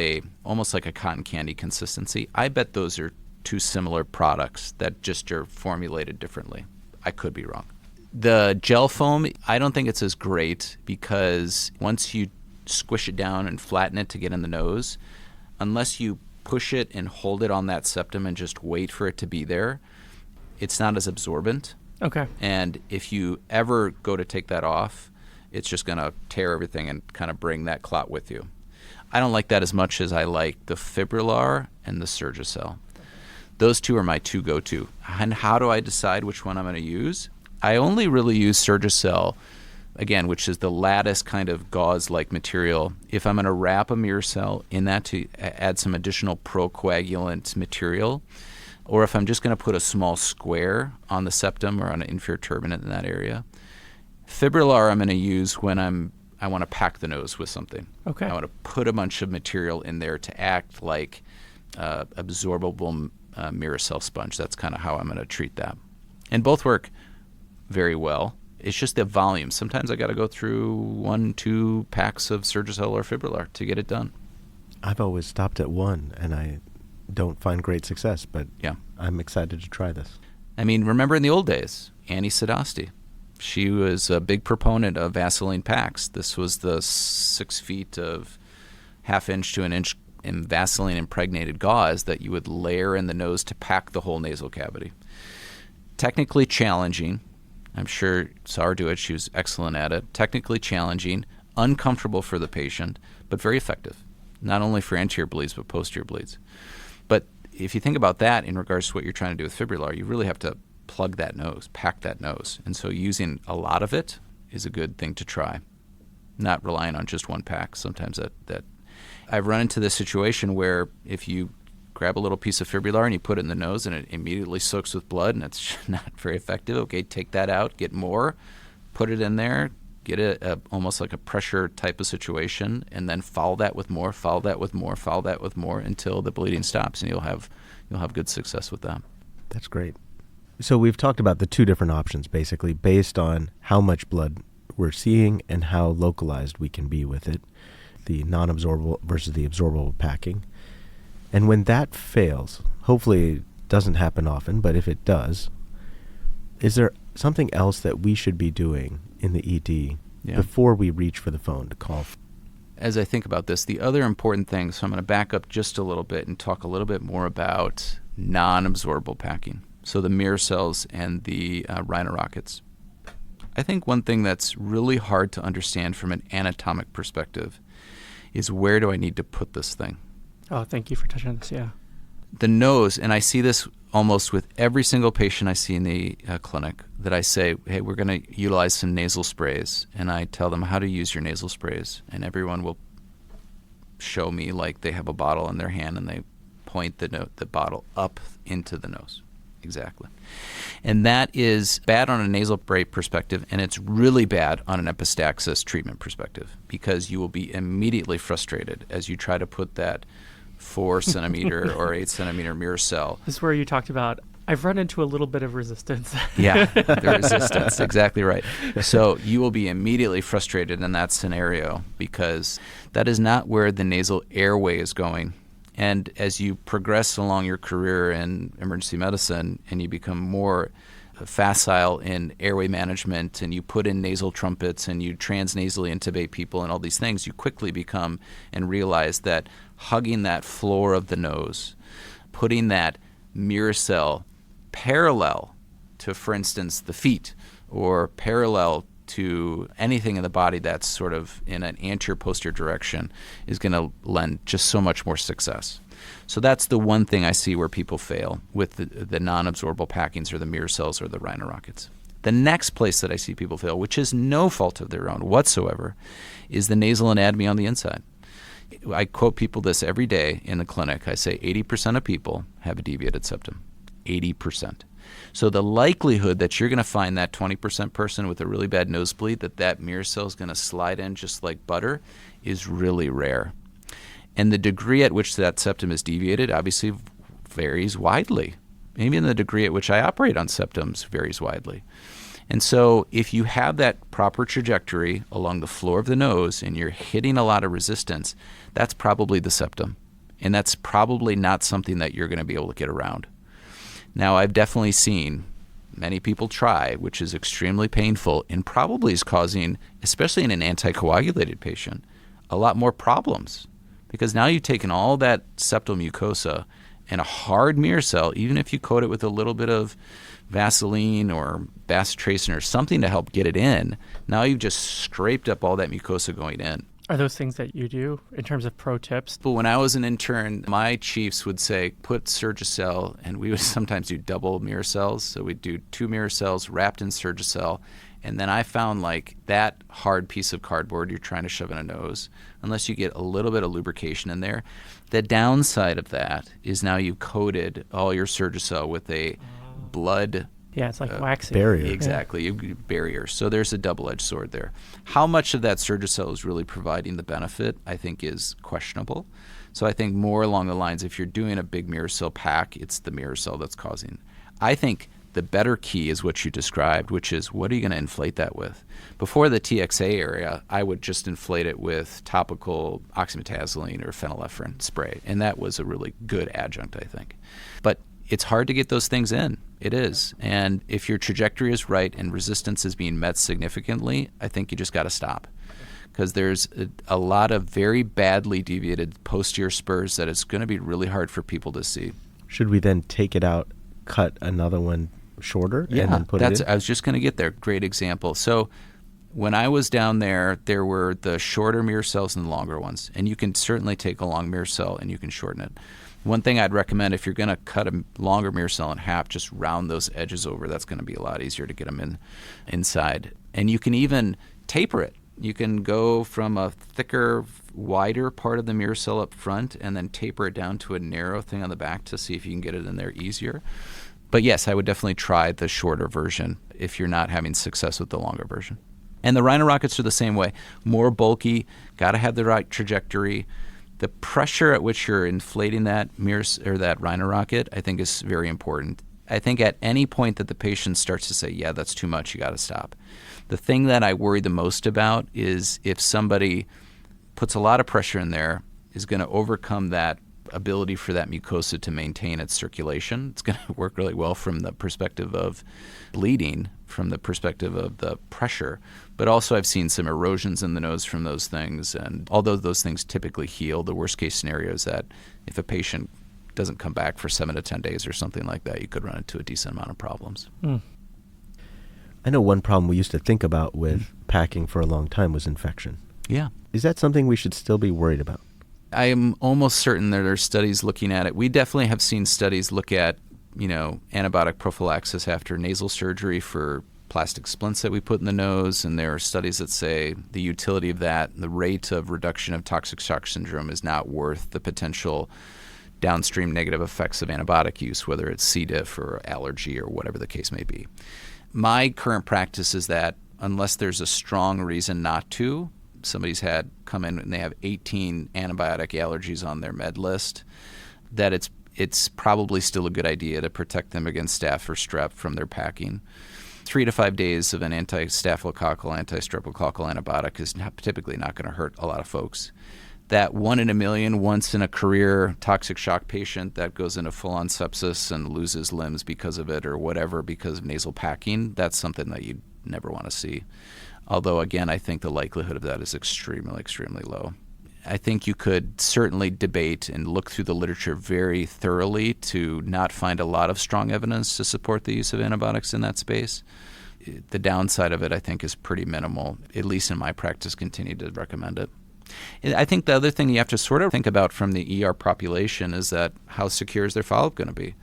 almost like a cotton candy consistency. I bet those are two similar products that just are formulated differently. I could be wrong. The gel foam, I don't think it's as great, because once you squish it down and flatten it to get in the nose, unless you push it and hold it on that septum and just wait for it to be there, it's not as absorbent. Okay. And if you ever go to take that off, it's just going to tear everything and kind of bring that clot with you. I don't like that as much as I like the fibrillar and the Surgicel. Those two are my two go-to. And how do I decide which one I'm going to use? I only really use Surgicel, again, which is the lattice kind of gauze-like material, if I'm going to wrap a Miracell in that to add some additional procoagulant material, or if I'm just going to put a small square on the septum or on an inferior turbinate in that area. Fibrillar I'm going to use when I want to pack the nose with something. Okay. I want to put a bunch of material in there to act like absorbable Miracell sponge. That's kind of how I'm going to treat that. And both work very well. It's just the volume. Sometimes I got to go through 1-2 packs of Surgicel or fibrillar to get it done. I've always stopped at one, and I don't find great success, but I'm excited to try this. I mean, remember in the old days, Annie Sadasti. She was a big proponent of Vaseline packs. This was the 6 feet of 1/2 inch to 1 inch in Vaseline impregnated gauze that you would layer in the nose to pack the whole nasal cavity. Technically challenging. I'm sure Saar do it. She was excellent at it. Technically challenging, uncomfortable for the patient, but very effective. Not only for anterior bleeds, but posterior bleeds. But if you think about that in regards to what you're trying to do with fibrillar, you really have to plug that nose, pack that nose. And so using a lot of it is a good thing to try. Not relying on just one pack. Sometimes that I've run into this situation where if you grab a little piece of fibrillar and you put it in the nose and it immediately soaks with blood and it's not very effective, okay, take that out, get more, put it in there, get a almost like a pressure type of situation, and then follow that with more, follow that with more, follow that with more until the bleeding stops, and you'll have good success with that. That's great. So we've talked about the two different options, basically, based on how much blood we're seeing and how localized we can be with it, the non-absorbable versus the absorbable packing. And when that fails, hopefully it doesn't happen often, but if it does, is there something else that we should be doing in the ED before we reach for the phone to call? As I think about this, the other important thing, so I'm going to back up just a little bit and talk a little bit more about non-absorbable packing. So the mirror cells and the rhinorockets. I think one thing that's really hard to understand from an anatomic perspective is, where do I need to put this thing? Oh, thank you for touching on this, yeah. The nose, and I see this almost with every single patient I see in the clinic, that I say, hey, we're going to utilize some nasal sprays. And I tell them how to use your nasal sprays. And everyone will show me like they have a bottle in their hand and they point the bottle up into the nose. Exactly. And that is bad on a nasal spray perspective, and it's really bad on an epistaxis treatment perspective, because you will be immediately frustrated as you try to put that 4 centimeter or 8 centimeter mirror cell. This is where you talked about, I've run into a little bit of resistance. Yeah, the resistance, exactly right. So you will be immediately frustrated in that scenario, because that is not where the nasal airway is going. And as you progress along your career in emergency medicine and you become more facile in airway management, and you put in nasal trumpets and you transnasally intubate people and all these things, you quickly become and realize that hugging that floor of the nose, putting that mirror cell parallel to, for instance, the feet, or parallel to anything in the body that's sort of in an anterior-posterior direction, is going to lend just so much more success. So that's the one thing I see where people fail with the non-absorbable packings, or the mirror cells, or the rhinorockets. The next place that I see people fail, which is no fault of their own whatsoever, is the nasal anatomy on the inside. I quote people this every day in the clinic. I say 80% of people have a deviated septum. 80%. So the likelihood that you're going to find that 20% person with a really bad nosebleed, that mirror cell is going to slide in just like butter, is really rare. And the degree at which that septum is deviated obviously varies widely. Even the degree at which I operate on septums varies widely. And so if you have that proper trajectory along the floor of the nose and you're hitting a lot of resistance, that's probably the septum. And that's probably not something that you're going to be able to get around. Now, I've definitely seen many people try, which is extremely painful and probably is causing, especially in an anticoagulated patient, a lot more problems. Because now you've taken all that septal mucosa and a hard mirror cell, even if you coat it with a little bit of Vaseline or bacitracin or something to help get it in, now you've just scraped up all that mucosa going in. Are those things that you do in terms of pro tips? But when I was an intern, my chiefs would say, put Surgicel, and we would sometimes do double mirror cells. So we'd do 2 mirror cells wrapped in Surgicel. And then I found like that hard piece of cardboard you're trying to shove in a nose, unless you get a little bit of lubrication in there. The downside of that is now you've coated all your Surgicel with a blood it's like waxing. Barrier. Exactly, barrier. So there's a double-edged sword there. How much of that Surgicel is really providing the benefit, I think, is questionable. So I think more along the lines, if you're doing a big mirror cell pack, it's the mirror cell that's causing. I think the better key is what you described, which is, what are you going to inflate that with? Before the TXA area, I would just inflate it with topical oxymetazoline or phenylephrine spray, and that was a really good adjunct, I think. But it's hard to get those things in. It is. And if your trajectory is right and resistance is being met significantly, I think you just got to stop. Because there's a lot of very badly deviated posterior spurs that it's going to be really hard for people to see. Should we then take it out, cut another one shorter, and then put it in? I was just going to get there. Great example. So when I was down there were the shorter mirror cells and the longer ones. And you can certainly take a long mirror cell and you can shorten it. One thing I'd recommend, if you're going to cut a longer mirror cell in half, just round those edges over. That's going to be a lot easier to get them inside. And you can even taper it. You can go from a thicker, wider part of the mirror cell up front and then taper it down to a narrow thing on the back to see if you can get it in there easier. But yes, I would definitely try the shorter version if you're not having success with the longer version. And the rhino rockets are the same way. More bulky, got to have the right trajectory. The pressure at which you're inflating that that rhino rocket, I think, is very important. I think at any point that the patient starts to say, yeah, that's too much, you got to stop. The thing that I worry the most about is if somebody puts a lot of pressure in there, is going to overcome that ability for that mucosa to maintain its circulation. It's going to work really well from the perspective of bleeding, from the perspective of the pressure. But also I've seen some erosions in the nose from those things. And although those things typically heal, the worst case scenario is that if a patient doesn't come back for 7 to 10 days or something like that, you could run into a decent amount of problems. I know one problem we used to think about with packing for a long time was infection. Yeah. Is that something we should still be worried about? I am almost certain there are studies looking at it. We definitely have seen studies look at, antibiotic prophylaxis after nasal surgery for plastic splints that we put in the nose, and there are studies that say the utility of that, the rate of reduction of toxic shock syndrome is not worth the potential downstream negative effects of antibiotic use, whether it's C. diff or allergy or whatever the case may be. My current practice is that unless there's a strong reason not to, somebody's had come in and they have 18 antibiotic allergies on their med list, that it's probably still a good idea to protect them against staph or strep from their packing. 3 to 5 days of an anti-staphylococcal, anti-streptococcal antibiotic is typically not going to hurt a lot of folks. That 1 in a million, once in a career toxic shock patient that goes into full-on sepsis and loses limbs because of it or whatever because of nasal packing, that's something that you never want to see. Although, again, I think the likelihood of that is extremely, extremely low. I think you could certainly debate and look through the literature very thoroughly to not find a lot of strong evidence to support the use of antibiotics in that space. The downside of it, I think, is pretty minimal. At least in my practice, continue to recommend it. I think the other thing you have to sort of think about from the ER population is that how secure is their follow-up going to be?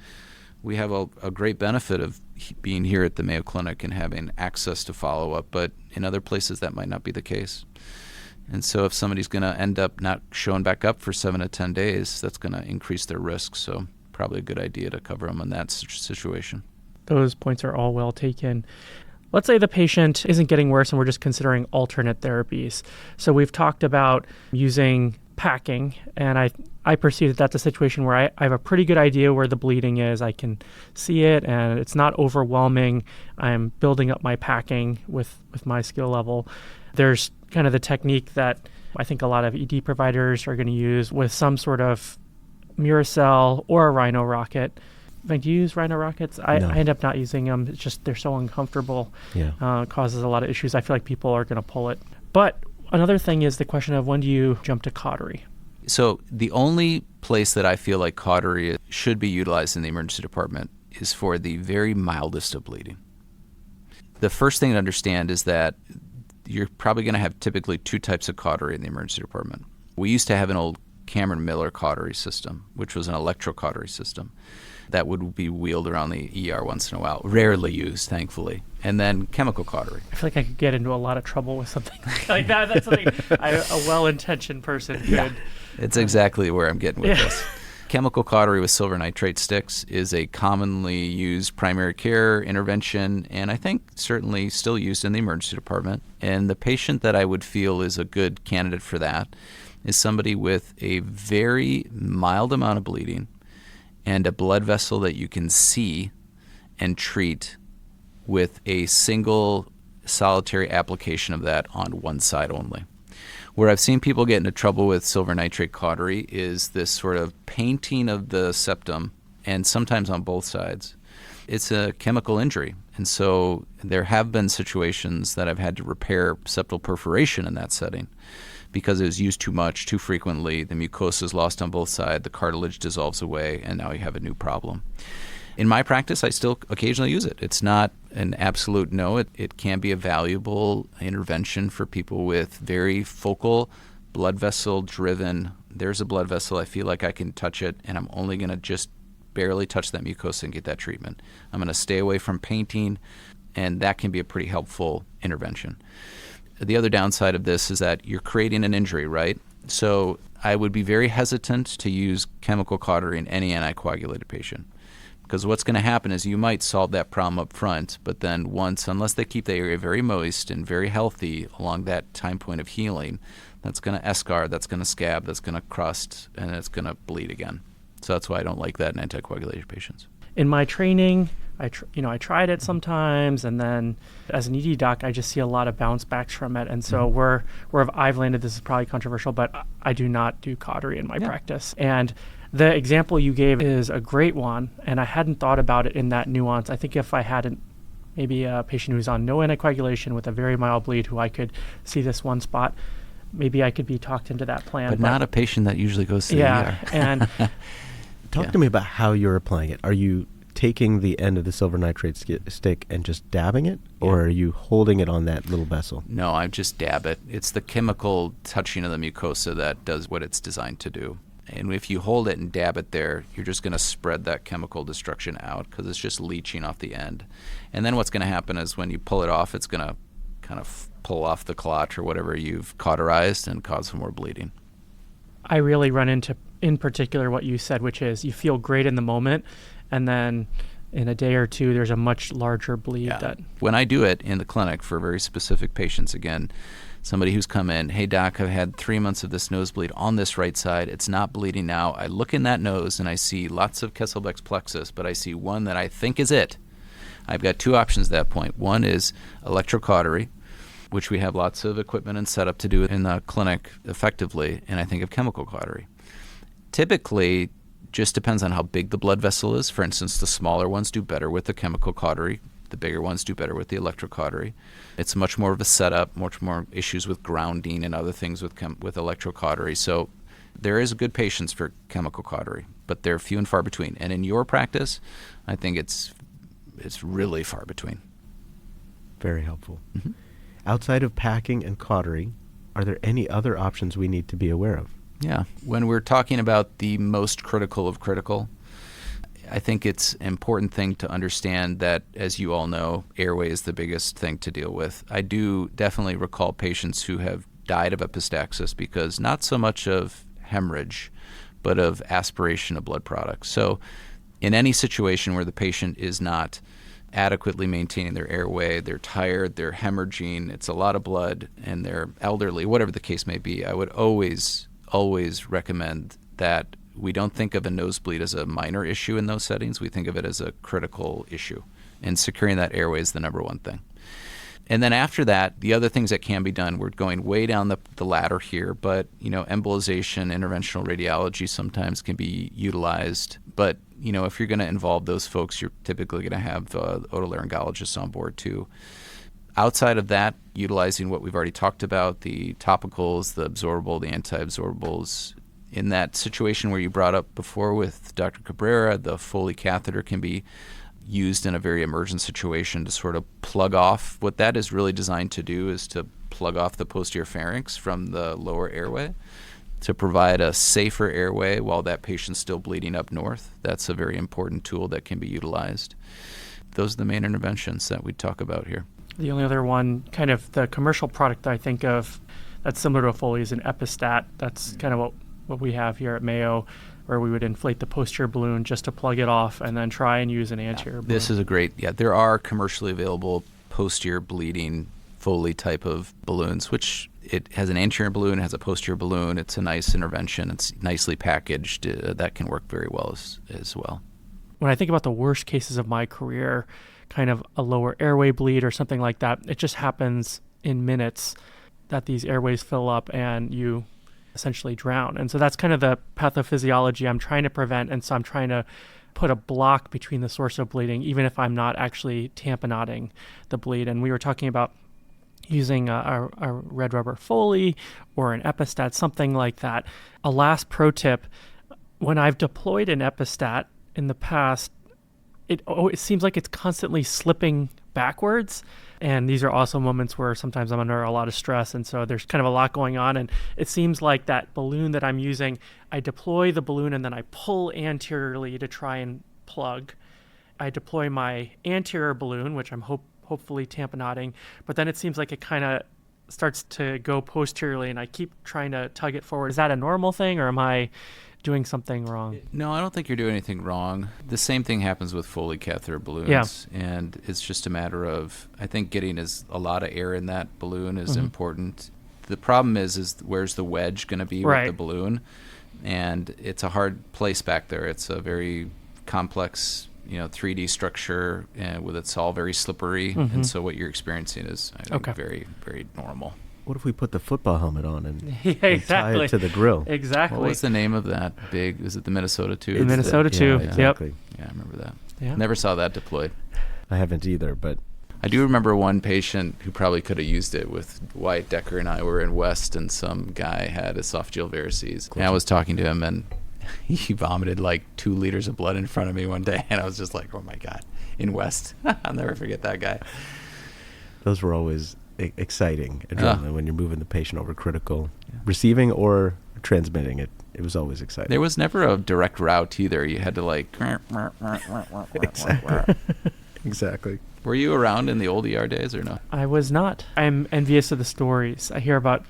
We have a great benefit of being here at the Mayo Clinic and having access to follow-up, but in other places that might not be the case. And so if somebody's going to end up not showing back up for 7 to 10 days, that's going to increase their risk. So probably a good idea to cover them in that situation. Those points are all well taken. Let's say the patient isn't getting worse and we're just considering alternate therapies. So we've talked about using packing, and I perceive that that's a situation where I have a pretty good idea where the bleeding is. I can see it, and it's not overwhelming. I'm building up my packing with my skill level. There's kind of the technique that I think a lot of ED providers are going to use with some sort of Muracell or a rhino rocket. Venk, do you use rhino rockets? I end up not using them. It's just they're so uncomfortable. Yeah. It causes a lot of issues. I feel like people are going to pull it. But another thing is the question of when do you jump to cautery? So the only place that I feel like cautery should be utilized in the emergency department is for the very mildest of bleeding. The first thing to understand is that you're probably going to have typically 2 types of cautery in the emergency department. We used to have an old Cameron Miller cautery system, which was an electrocautery system that would be wheeled around the ER once in a while, rarely used, thankfully, and then chemical cautery. I feel like I could get into a lot of trouble with something like that. That's something a well-intentioned person could. Yeah, it's exactly where I'm getting with this. Chemical cautery with silver nitrate sticks is a commonly used primary care intervention, and I think certainly still used in the emergency department. And the patient that I would feel is a good candidate for that is somebody with a very mild amount of bleeding and a blood vessel that you can see and treat with a single solitary application of that on one side only. Where I've seen people get into trouble with silver nitrate cautery is this sort of painting of the septum, and sometimes on both sides. It's a chemical injury. And so there have been situations that I've had to repair septal perforation in that setting because it was used too much, too frequently. The mucosa is lost on both sides, the cartilage dissolves away, and now you have a new problem. In my practice, I still occasionally use it. It's not an absolute no. It can be a valuable intervention for people with very focal, blood vessel-driven, there's a blood vessel, I feel like I can touch it, and I'm only going to just barely touch that mucosa and get that treatment. I'm going to stay away from painting, and that can be a pretty helpful intervention. The other downside of this is that you're creating an injury, right? So I would be very hesitant to use chemical cautery in any anticoagulated patient. Because what's going to happen is you might solve that problem up front, but then unless they keep the area very moist and very healthy along that time point of healing, that's going to eschar, that's going to scab, that's going to crust, and it's going to bleed again. So that's why I don't like that in anticoagulation patients. In my training, I tried it sometimes, and then as an ED doc, I just see a lot of bounce backs from it. And so where I've landed, this is probably controversial, but I do not do cautery in my practice. And the example you gave is a great one, and I hadn't thought about it in that nuance. I think if I hadn't, maybe a patient who's on no anticoagulation with a very mild bleed who I could see this one spot, maybe I could be talked into that plan. But not a patient that usually goes to the ER. And Talk to me about how you're applying it. Are you taking the end of the silver nitrate stick and just dabbing it, or are you holding it on that little vessel? No, I just dab it. It's the chemical touching of the mucosa that does what it's designed to do. And if you hold it and dab it there, you're just going to spread that chemical destruction out because it's just leaching off the end. And then what's going to happen is when you pull it off, it's going to kind of pull off the clot or whatever you've cauterized and cause some more bleeding. I really run into, in particular, what you said, which is you feel great in the moment, and then in a day or two, there's a much larger bleed. When I do it in the clinic for very specific patients, again, somebody who's come in, hey, doc, I've had 3 months of this nosebleed on this right side. It's not bleeding now. I look in that nose, and I see lots of Kesselbeck's plexus, but I see one that I think is it. I've got two options at that point. One is electrocautery, which we have lots of equipment and setup to do in the clinic effectively, and I think of chemical cautery. Typically, just depends on how big the blood vessel is. For instance, the smaller ones do better with the chemical cautery. The bigger ones do better with the electrocautery. It's much more of a setup, much more issues with grounding and other things with electrocautery. So there is good patients for chemical cautery, but they're few and far between. And in your practice, I think it's really far between. Very helpful. Mm-hmm. Outside of packing and cautery, are there any other options we need to be aware of? Yeah. When we're talking about the most critical of critical, I think it's an important thing to understand that, as you all know, airway is the biggest thing to deal with. I do definitely recall patients who have died of epistaxis because not so much of hemorrhage, but of aspiration of blood products. So in any situation where the patient is not adequately maintaining their airway, they're tired, they're hemorrhaging, it's a lot of blood, and they're elderly, whatever the case may be, I would always recommend that we don't think of a nosebleed as a minor issue in those settings. We think of it as a critical issue. And securing that airway is the number one thing. And then after that, the other things that can be done, we're going way down the ladder here, but embolization, interventional radiology sometimes can be utilized. But if you're going to involve those folks, you're typically going to have otolaryngologists on board too. Outside of that, utilizing what we've already talked about, the topicals, the absorbable, the anti-absorbables. In that situation where you brought up before with Dr. Cabrera, the Foley catheter can be used in a very emergent situation to sort of plug off. What that is really designed to do is to plug off the posterior pharynx from the lower airway to provide a safer airway while that patient's still bleeding up north. That's a very important tool that can be utilized. Those are the main interventions that we talk about here. The only other one, kind of the commercial product that I think of that's similar to a Foley is an epistat. That's kind of what we have here at Mayo, where we would inflate the posterior balloon just to plug it off and then try and use an anterior balloon. This is there are commercially available posterior bleeding Foley type of balloons, which it has an anterior balloon, it has a posterior balloon. It's a nice intervention. It's nicely packaged. That can work very well as well. When I think about the worst cases of my career, kind of a lower airway bleed or something like that, it just happens in minutes that these airways fill up and you essentially drown. And so that's kind of the pathophysiology I'm trying to prevent. And so I'm trying to put a block between the source of bleeding, even if I'm not actually tamponading the bleed. And we were talking about using a red rubber Foley or an epistat, something like that. A last pro tip, when I've deployed an epistat in the past, it seems like it's constantly slipping backwards. And these are also moments where sometimes I'm under a lot of stress. And so there's kind of a lot going on. And it seems like that balloon that I'm using, I deploy the balloon and then I pull anteriorly to try and plug. I deploy my anterior balloon, which I'm hopefully tamponading. But then it seems like it kind of starts to go posteriorly and I keep trying to tug it forward. Is that a normal thing, or am I doing something wrong? No, I don't think you're doing anything wrong. The same thing happens with Foley catheter balloons. Yeah. And it's just a matter of, I think getting a lot of air in that balloon is important. The problem is where's the wedge going to be with the balloon? And it's a hard place back there. It's a very complex, 3D structure, and it's all very slippery. And so what you're experiencing is, I think, very, very normal. What if we put the football helmet on and, exactly. tie it to the grill? Exactly. What was the name of that big? Is it the Minnesota tube? The Minnesota tube. Yeah, exactly. Yeah, I remember that. Yeah. Never saw that deployed. I haven't either, but I do remember one patient who probably could have used it with Wyatt Decker and I were in West, and some guy had esophageal varices. And I was talking to him, and he vomited like 2 liters of blood in front of me one day, and I was just like, oh my God, in West. I'll never forget that guy. those were always exciting adrenaline when you're moving the patient over critical, receiving or transmitting it. It was always exciting. There was never a direct route either. You had to like... Exactly. Were you around in the old ER days or no? I was not. I'm envious of the stories. I hear about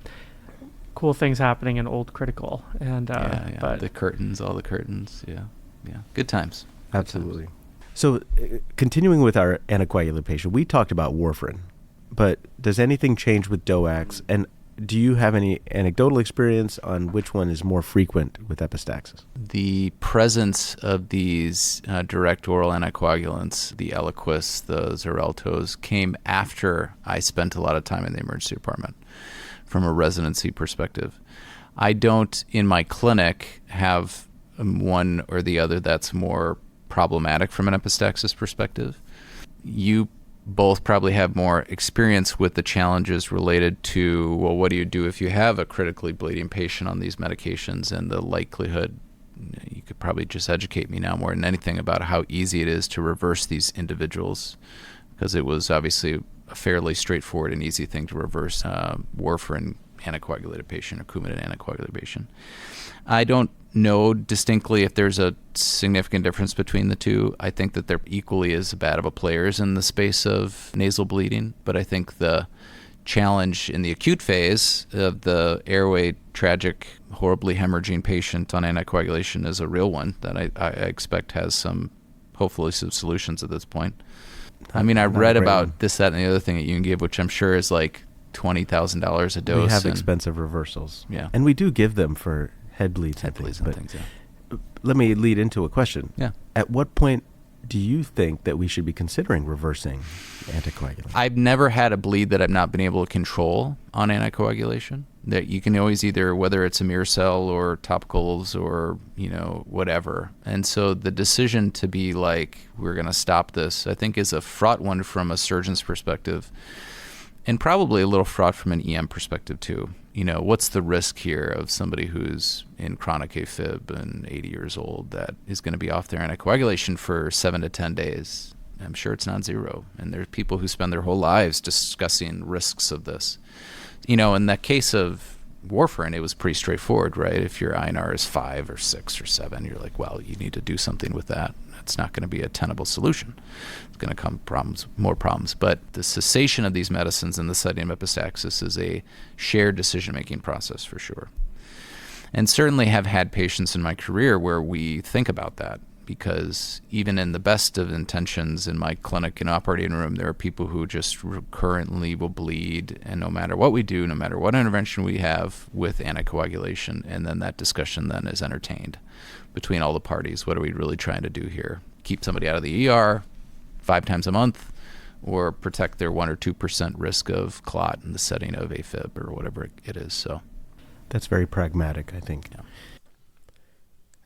cool things happening in old critical. And but the curtains, all the curtains. Yeah. Good times. Absolutely. So continuing with our anticoagulant patient, we talked about warfarin, but does anything change with DOACs? And do you have any anecdotal experience on which one is more frequent with epistaxis? The presence of these direct oral anticoagulants, the Eliquis, the Xareltos, came after I spent a lot of time in the emergency department from a residency perspective. I don't, in my clinic, have one or the other that's more problematic from an epistaxis perspective. You both probably have more experience with the challenges related to, well, what do you do if you have a critically bleeding patient on these medications, and the likelihood, you could probably just educate me now more than anything about how easy it is to reverse these individuals, because it was obviously a fairly straightforward and easy thing to reverse warfarin anticoagulated patient or Coumadin anticoagulated patient. I don't know distinctly if there's a significant difference between the two. I think that they're equally as bad of a players in the space of nasal bleeding, but I think the challenge in the acute phase of the airway tragic, horribly hemorrhaging patient on anticoagulation is a real one that I expect has hopefully some solutions at this point. I mean, I read about this, that, and the other thing that you can give, which I'm sure is like $20,000 a dose. We have expensive reversals. Yeah. And we do give them for head bleeds and things. Let me lead into a question. Yeah. At what point do you think that we should be considering reversing anticoagulation? I've never had a bleed that I've not been able to control on anticoagulation. That you can always either, whether it's a Miracell or topicals or, whatever. And so the decision to be like, we're going to stop this, I think is a fraught one from a surgeon's perspective, and probably a little fraught from an EM perspective too. What's the risk here of somebody who's in chronic AFib and 80 years old that is going to be off their anticoagulation for 7 to 10 days? I'm sure it's not zero. And there's people who spend their whole lives discussing risks of this. In that case of warfarin, it was pretty straightforward, right? If your INR is 5 or 6 or 7, you're like, well, you need to do something with that. It's not going to be a tenable solution. It's going to come more problems. But the cessation of these medicines in the setting of epistaxis is a shared decision-making process for sure. And certainly have had patients in my career where we think about that, because even in the best of intentions in my clinic and operating room, there are people who just recurrently will bleed, and no matter what we do, no matter what intervention we have with anticoagulation, and then that discussion then is entertained between all the parties. What are we really trying to do here? Keep somebody out of the ER 5 times a month, or protect their 1 or 2% risk of clot in the setting of AFib or whatever it is. So that's very pragmatic, I think. Yeah.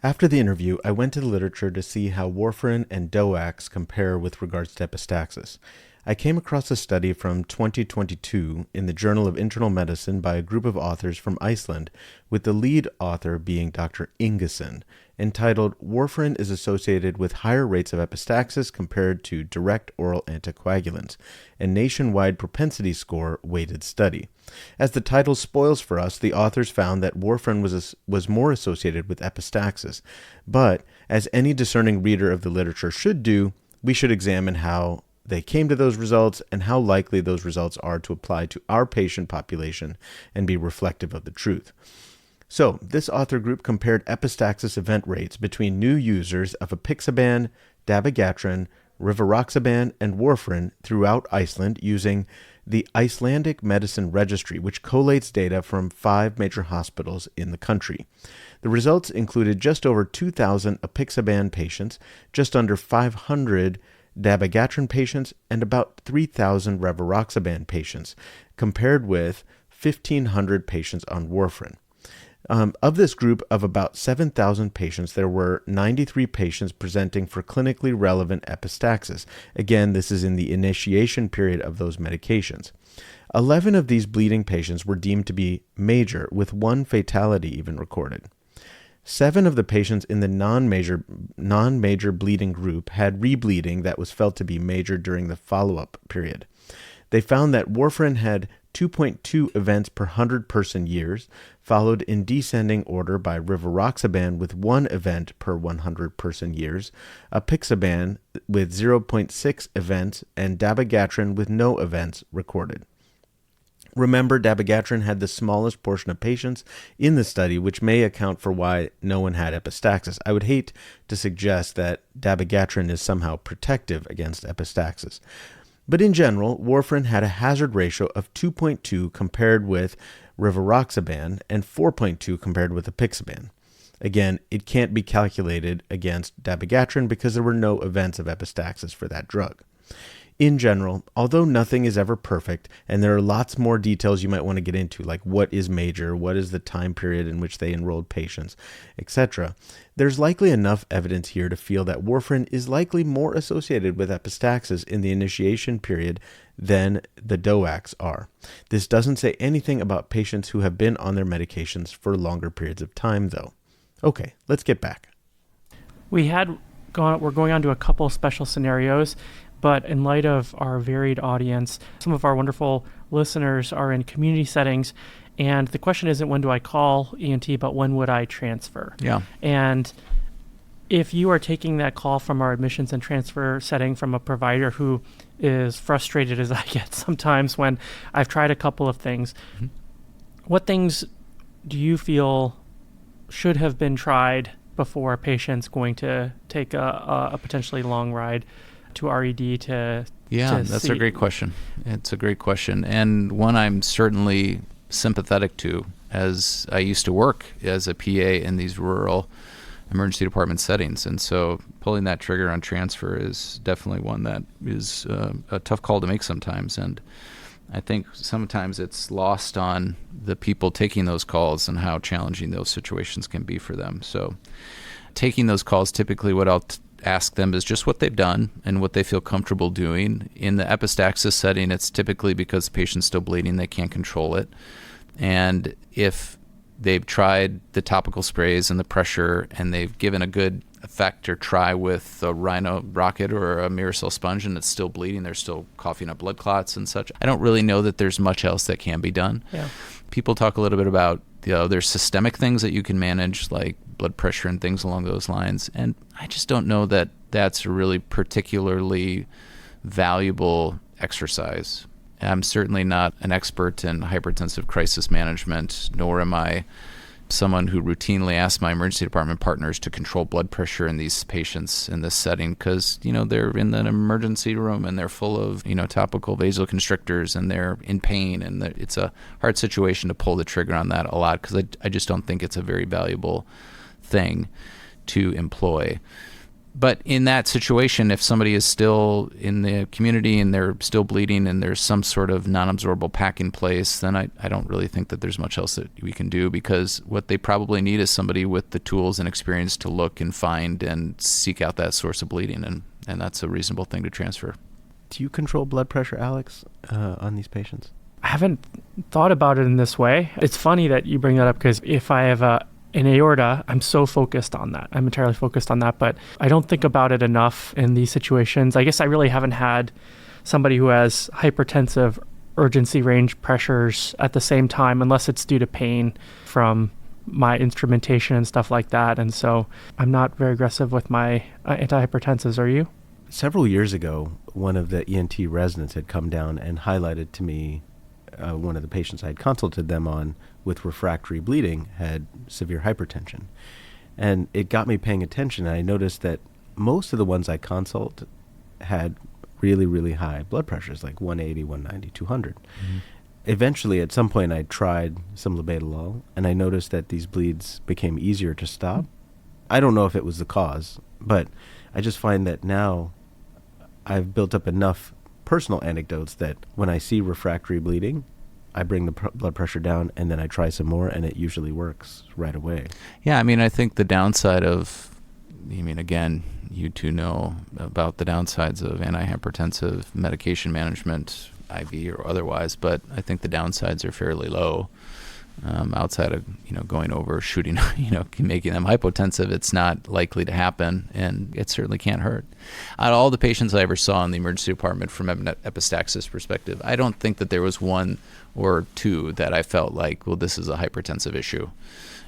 After the interview, I went to the literature to see how warfarin and DOACs compare with regards to epistaxis. I came across a study from 2022 in the Journal of Internal Medicine by a group of authors from Iceland, with the lead author being Dr. Ingason, entitled "Warfarin is Associated with Higher Rates of Epistaxis Compared to Direct Oral Anticoagulants, a Nationwide Propensity Score Weighted Study." As the title spoils for us, the authors found that warfarin was more associated with epistaxis. But, as any discerning reader of the literature should do, we should examine how they came to those results and how likely those results are to apply to our patient population and be reflective of the truth. So, this author group compared epistaxis event rates between new users of apixaban, dabigatran, rivaroxaban, and warfarin throughout Iceland using the Icelandic Medicine Registry, which collates data from 5 major hospitals in the country. The results included just over 2,000 apixaban patients, just under 500 dabigatran patients, and about 3,000 rivaroxaban patients, compared with 1,500 patients on warfarin. Of this group of about 7,000 patients, there were 93 patients presenting for clinically relevant epistaxis. Again, this is in the initiation period of those medications. 11 of these bleeding patients were deemed to be major, with 1 fatality even recorded. 7 of the patients in the non-major bleeding group had rebleeding that was felt to be major during the follow-up period. They found that warfarin had 2.2 events per 100 person years, followed in descending order by rivaroxaban with 1 event per 100 person years, apixaban with 0.6 events, and dabigatran with no events recorded. Remember, dabigatran had the smallest portion of patients in the study, which may account for why no one had epistaxis. I would hate to suggest that dabigatran is somehow protective against epistaxis. But in general, warfarin had a hazard ratio of 2.2 compared with rivaroxaban and 4.2 compared with apixaban. Again, it can't be calculated against dabigatran because there were no events of epistaxis for that drug. In general, although nothing is ever perfect, and there are lots more details you might want to get into, like what is major, what is the time period in which they enrolled patients, etc., there's likely enough evidence here to feel that warfarin is likely more associated with epistaxis in the initiation period than the DOACs are. This doesn't say anything about patients who have been on their medications for longer periods of time, though. Okay, let's get back. We're going on to a couple special scenarios. But in light of our varied audience, some of our wonderful listeners are in community settings. And the question isn't when do I call ENT, but when would I transfer? Yeah. And if you are taking that call from our admissions and transfer setting from a provider who is frustrated as I get sometimes when I've tried a couple of things, what things do you feel should have been tried before a patient's going to take a potentially long ride to RED to that's a great question. It's a great question, and one I'm certainly sympathetic to, as I used to work as a PA in these rural emergency department settings, and so pulling that trigger on transfer is definitely one that is a tough call to make sometimes, and I think sometimes it's lost on the people taking those calls and how challenging those situations can be for them. So taking those calls, typically what I'll ask them is just what they've done and what they feel comfortable doing. In the epistaxis setting, it's typically because the patient's still bleeding, they can't control it. And if they've tried the topical sprays and the pressure and they've given a good effect or try with a rhino rocket or a Miracell sponge and it's still bleeding, they're still coughing up blood clots and such, I don't really know that there's much else that can be done. Yeah. People talk a little bit about, there's systemic things that you can manage, like blood pressure and things along those lines. And I just don't know that that's a really particularly valuable exercise. I'm certainly not an expert in hypertensive crisis management, nor am I someone who routinely asks my emergency department partners to control blood pressure in these patients in this setting because, they're in an emergency room and they're full of, topical vasoconstrictors and they're in pain. And it's a hard situation to pull the trigger on that a lot because I just don't think it's a very valuable thing to employ. But in that situation, if somebody is still in the community and they're still bleeding and there's some sort of non-absorbable pack in place, then I don't really think that there's much else that we can do because what they probably need is somebody with the tools and experience to look and find and seek out that source of bleeding, and that's a reasonable thing to transfer. Do you control blood pressure, Alex, on these patients? I haven't thought about it in this way. It's funny that you bring that up because if I have an aorta, I'm so focused on that. I'm entirely focused on that, but I don't think about it enough in these situations. I guess I really haven't had somebody who has hypertensive urgency range pressures at the same time, unless it's due to pain from my instrumentation and stuff like that. And so I'm not very aggressive with my antihypertensives. Are you? Several years ago, one of the ENT residents had come down and highlighted to me one of the patients I had consulted them on with refractory bleeding had severe hypertension. And it got me paying attention, and I noticed that most of the ones I consult had really, really high blood pressures, like 180, 190, 200. Mm-hmm. Eventually, at some point, I tried some labetalol, and I noticed that these bleeds became easier to stop. I don't know if it was the cause, but I just find that now I've built up enough personal anecdotes that when I see refractory bleeding, I bring the blood pressure down, and then I try some more, and it usually works right away. Yeah, I mean, I think the downside of, again, you two know about the downsides of antihypertensive medication management, IV or otherwise, but I think the downsides are fairly low. Outside of, going over, shooting, making them hypotensive, it's not likely to happen, and it certainly can't hurt. Out of all the patients I ever saw in the emergency department from an epistaxis perspective, I don't think that there was one or two that I felt like, well, this is a hypertensive issue.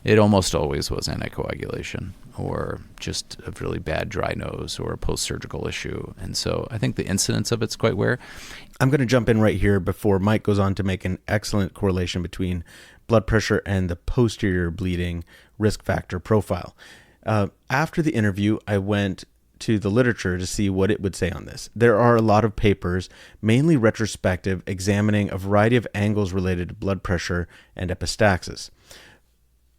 It almost always was anticoagulation or just a really bad dry nose or a post-surgical issue. And so I think the incidence of it's quite rare. I'm going to jump in right here before Mike goes on to make an excellent correlation between blood pressure and the posterior bleeding risk factor profile. After the interview, I went to the literature to see what it would say on this. There are a lot of papers, mainly retrospective, examining a variety of angles related to blood pressure and epistaxis.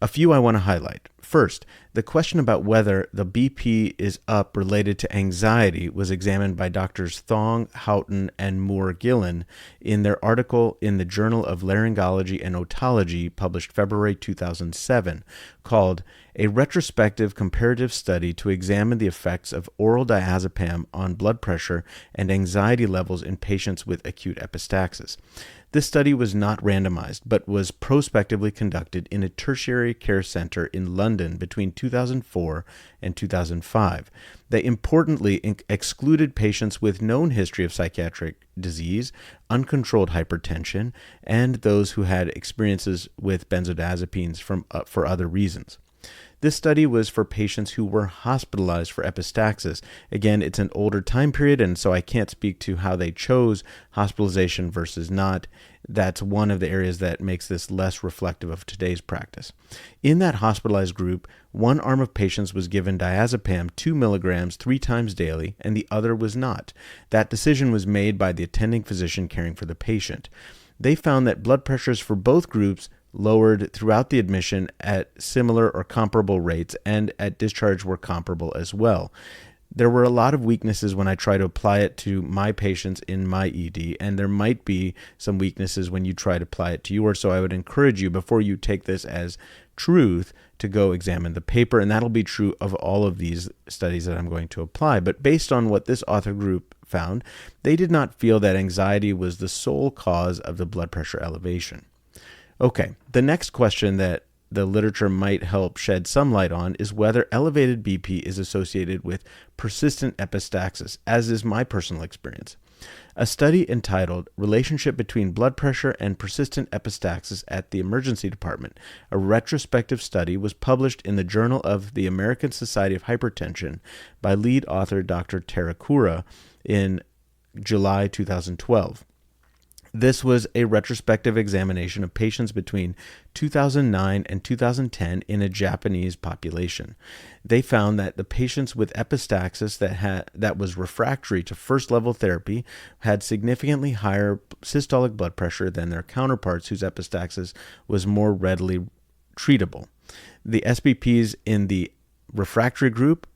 A few I want to highlight. First, the question about whether the BP is up related to anxiety was examined by Drs. Thomg, Houghton, and Moore-Gillen in their article in the Journal of Laryngology and Otology published February 2007 called A Retrospective Comparative Study to Examine the Effects of Oral Diazepam on Blood Pressure and Anxiety Levels in Patients with Acute Epistaxis. This study was not randomized, but was prospectively conducted in a tertiary care center in London between 2004 and 2005. They importantly excluded patients with known history of psychiatric disease, uncontrolled hypertension, and those who had experiences with benzodiazepines for other reasons. This study was for patients who were hospitalized for epistaxis. Again, it's an older time period, and so I can't speak to how they chose hospitalization versus not. That's one of the areas that makes this less reflective of today's practice. In that hospitalized group, one arm of patients was given diazepam 2 milligrams 3 times daily, and the other was not. That decision was made by the attending physician caring for the patient. They found that blood pressures for both groups lowered throughout the admission at similar or comparable rates, and at discharge were comparable as well. There were a lot of weaknesses when I try to apply it to my patients in my ED, and there might be some weaknesses when you try to apply it to yours. So I would encourage you, before you take this as truth, to go examine the paper, and that'll be true of all of these studies that I'm going to apply. But based on what this author group found, they did not feel that anxiety was the sole cause of the blood pressure elevation. Okay, the next question that the literature might help shed some light on is whether elevated BP is associated with persistent epistaxis, as is my personal experience. A study entitled Relationship Between Blood Pressure and Persistent Epistaxis at the Emergency Department, a retrospective study, was published in the Journal of the American Society of Hypertension by lead author Dr. Terakura in July 2012. This was a retrospective examination of patients between 2009 and 2010 in a Japanese population. They found that the patients with epistaxis that was refractory to first-level therapy had significantly higher systolic blood pressure than their counterparts whose epistaxis was more readily treatable. The SBPs in the refractory group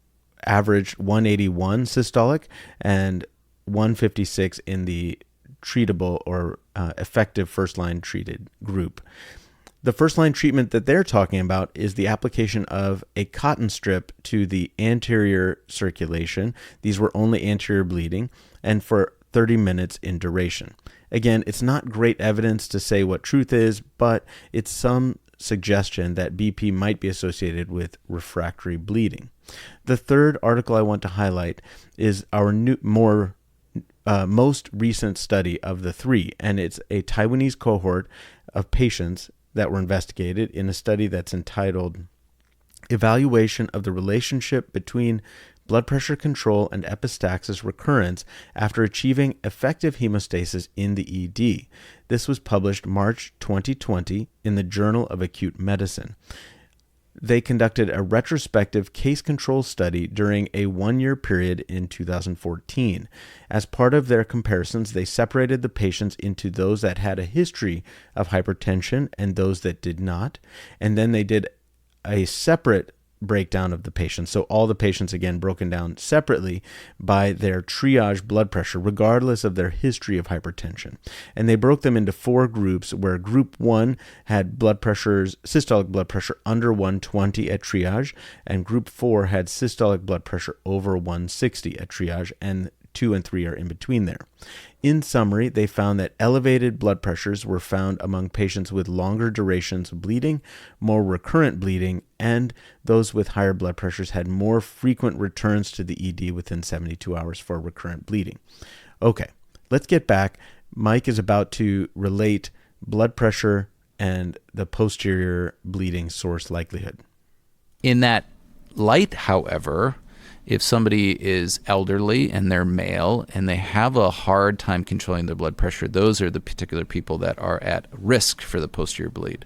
averaged 181 systolic and 156 in the treatable or effective first-line treated group. The first-line treatment that they're talking about is the application of a cotton strip to the anterior circulation. These were only anterior bleeding, and for 30 minutes in duration. Again, it's not great evidence to say what truth is, but it's some suggestion that BP might be associated with refractory bleeding. The third article I want to highlight is our most recent study of the three, and it's a Taiwanese cohort of patients that were investigated in a study that's entitled Evaluation of the Relationship Between blood pressure control and epistaxis recurrence after achieving effective hemostasis in the ED. This was published March 2020 in the Journal of Acute Medicine. They conducted a retrospective case control study during a 1-year period in 2014. As part of their comparisons, they separated the patients into those that had a history of hypertension and those that did not. And then they did a separate breakdown of the patients. So all the patients, again, broken down separately by their triage blood pressure, regardless of their history of hypertension. And they broke them into 4 groups, where group 1 had systolic blood pressure under 120 at triage, and group 4 had systolic blood pressure over 160 at triage, and 2 and 3 are in between there. In summary, they found that elevated blood pressures were found among patients with longer durations of bleeding, more recurrent bleeding, and those with higher blood pressures had more frequent returns to the ED within 72 hours for recurrent bleeding. Okay, let's get back. Mike is about to relate blood pressure and the posterior bleeding source likelihood. In that light, however, if somebody is elderly and they're male and they have a hard time controlling their blood pressure, those are the particular people that are at risk for the posterior bleed.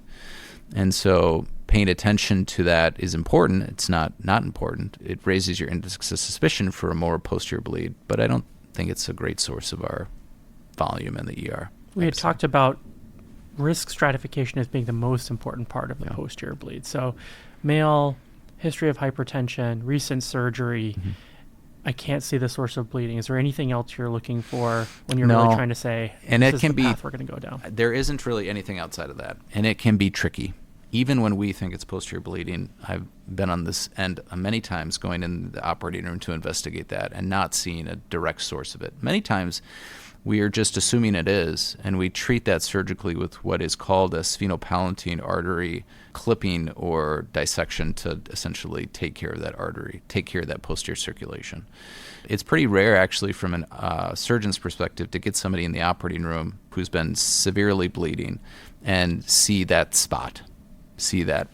And so paying attention to that is important. It's not important. It raises your index of suspicion for a more posterior bleed, but I don't think it's a great source of our volume in the ER. We had talked about risk stratification as being the most important part of the posterior bleed. So male, history of hypertension, recent surgery. Mm-hmm. I can't see the source of bleeding. Is there anything else you're looking for when you're really trying to say, and this it is can the be, path we're going to go down? There isn't really anything outside of that, and it can be tricky. Even when we think it's posterior bleeding, I've been on this end many times going in the operating room to investigate that and not seeing a direct source of it. Many times we are just assuming it is, and we treat that surgically with what is called a sphenopalatine artery clipping or dissection to essentially take care of that artery, take care of that posterior circulation. It's pretty rare, actually, from a surgeon's perspective, to get somebody in the operating room who's been severely bleeding and see that spot, see that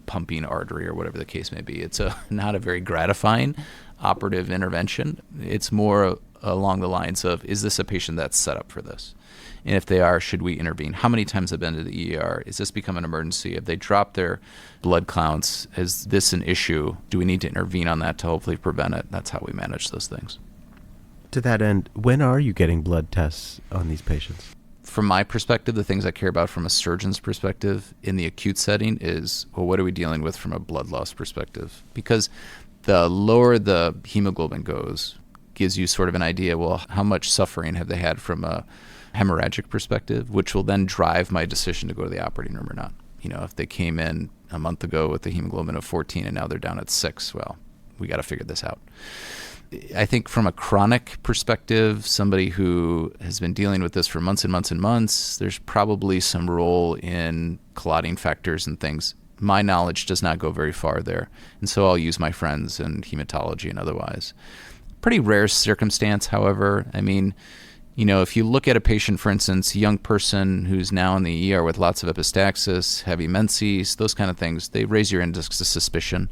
pumping artery or whatever the case may be. It's not a very gratifying operative intervention. It's more along the lines of, is this a patient that's set up for this? And if they are, should we intervene? How many times have been to the ER? Is this become an emergency? If they drop their blood counts, is this an issue? Do we need to intervene on that to hopefully prevent it? That's how we manage those things. To that end, when are you getting blood tests on these patients? From my perspective, the things I care about from a surgeon's perspective in the acute setting is, well, what are we dealing with from a blood loss perspective? Because the lower the hemoglobin goes, gives you sort of an idea, well, how much suffering have they had from a hemorrhagic perspective, which will then drive my decision to go to the operating room or not. You know, if they came in a month ago with a hemoglobin of 14 and now they're down at 6, well, we got to figure this out. I think from a chronic perspective, somebody who has been dealing with this for months and months and months, there's probably some role in clotting factors and things. My knowledge does not go very far there. And so I'll use my friends in hematology and otherwise. Pretty rare circumstance, however. I mean, you know, if you look at a patient, for instance, a young person who's now in the ER with lots of epistaxis, heavy menses, those kind of things, they raise your index of suspicion.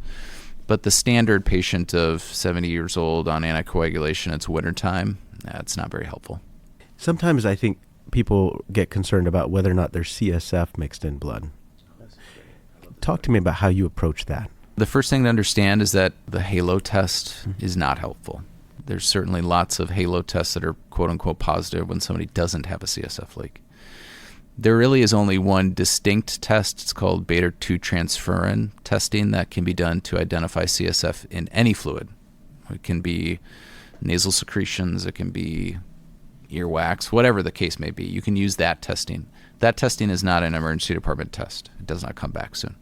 But the standard patient of 70 years old on anticoagulation, it's wintertime, it's not very helpful. Sometimes I think people get concerned about whether or not there's CSF mixed in blood. Talk to me about how you approach that. The first thing to understand is that the halo test is not helpful. There's certainly lots of halo tests that are quote-unquote positive when somebody doesn't have a CSF leak. There really is only one distinct test. It's called beta-2 transferrin testing that can be done to identify CSF in any fluid. It can be nasal secretions, it can be earwax, whatever the case may be. You can use that testing. That testing is not an emergency department test. It does not come back soon.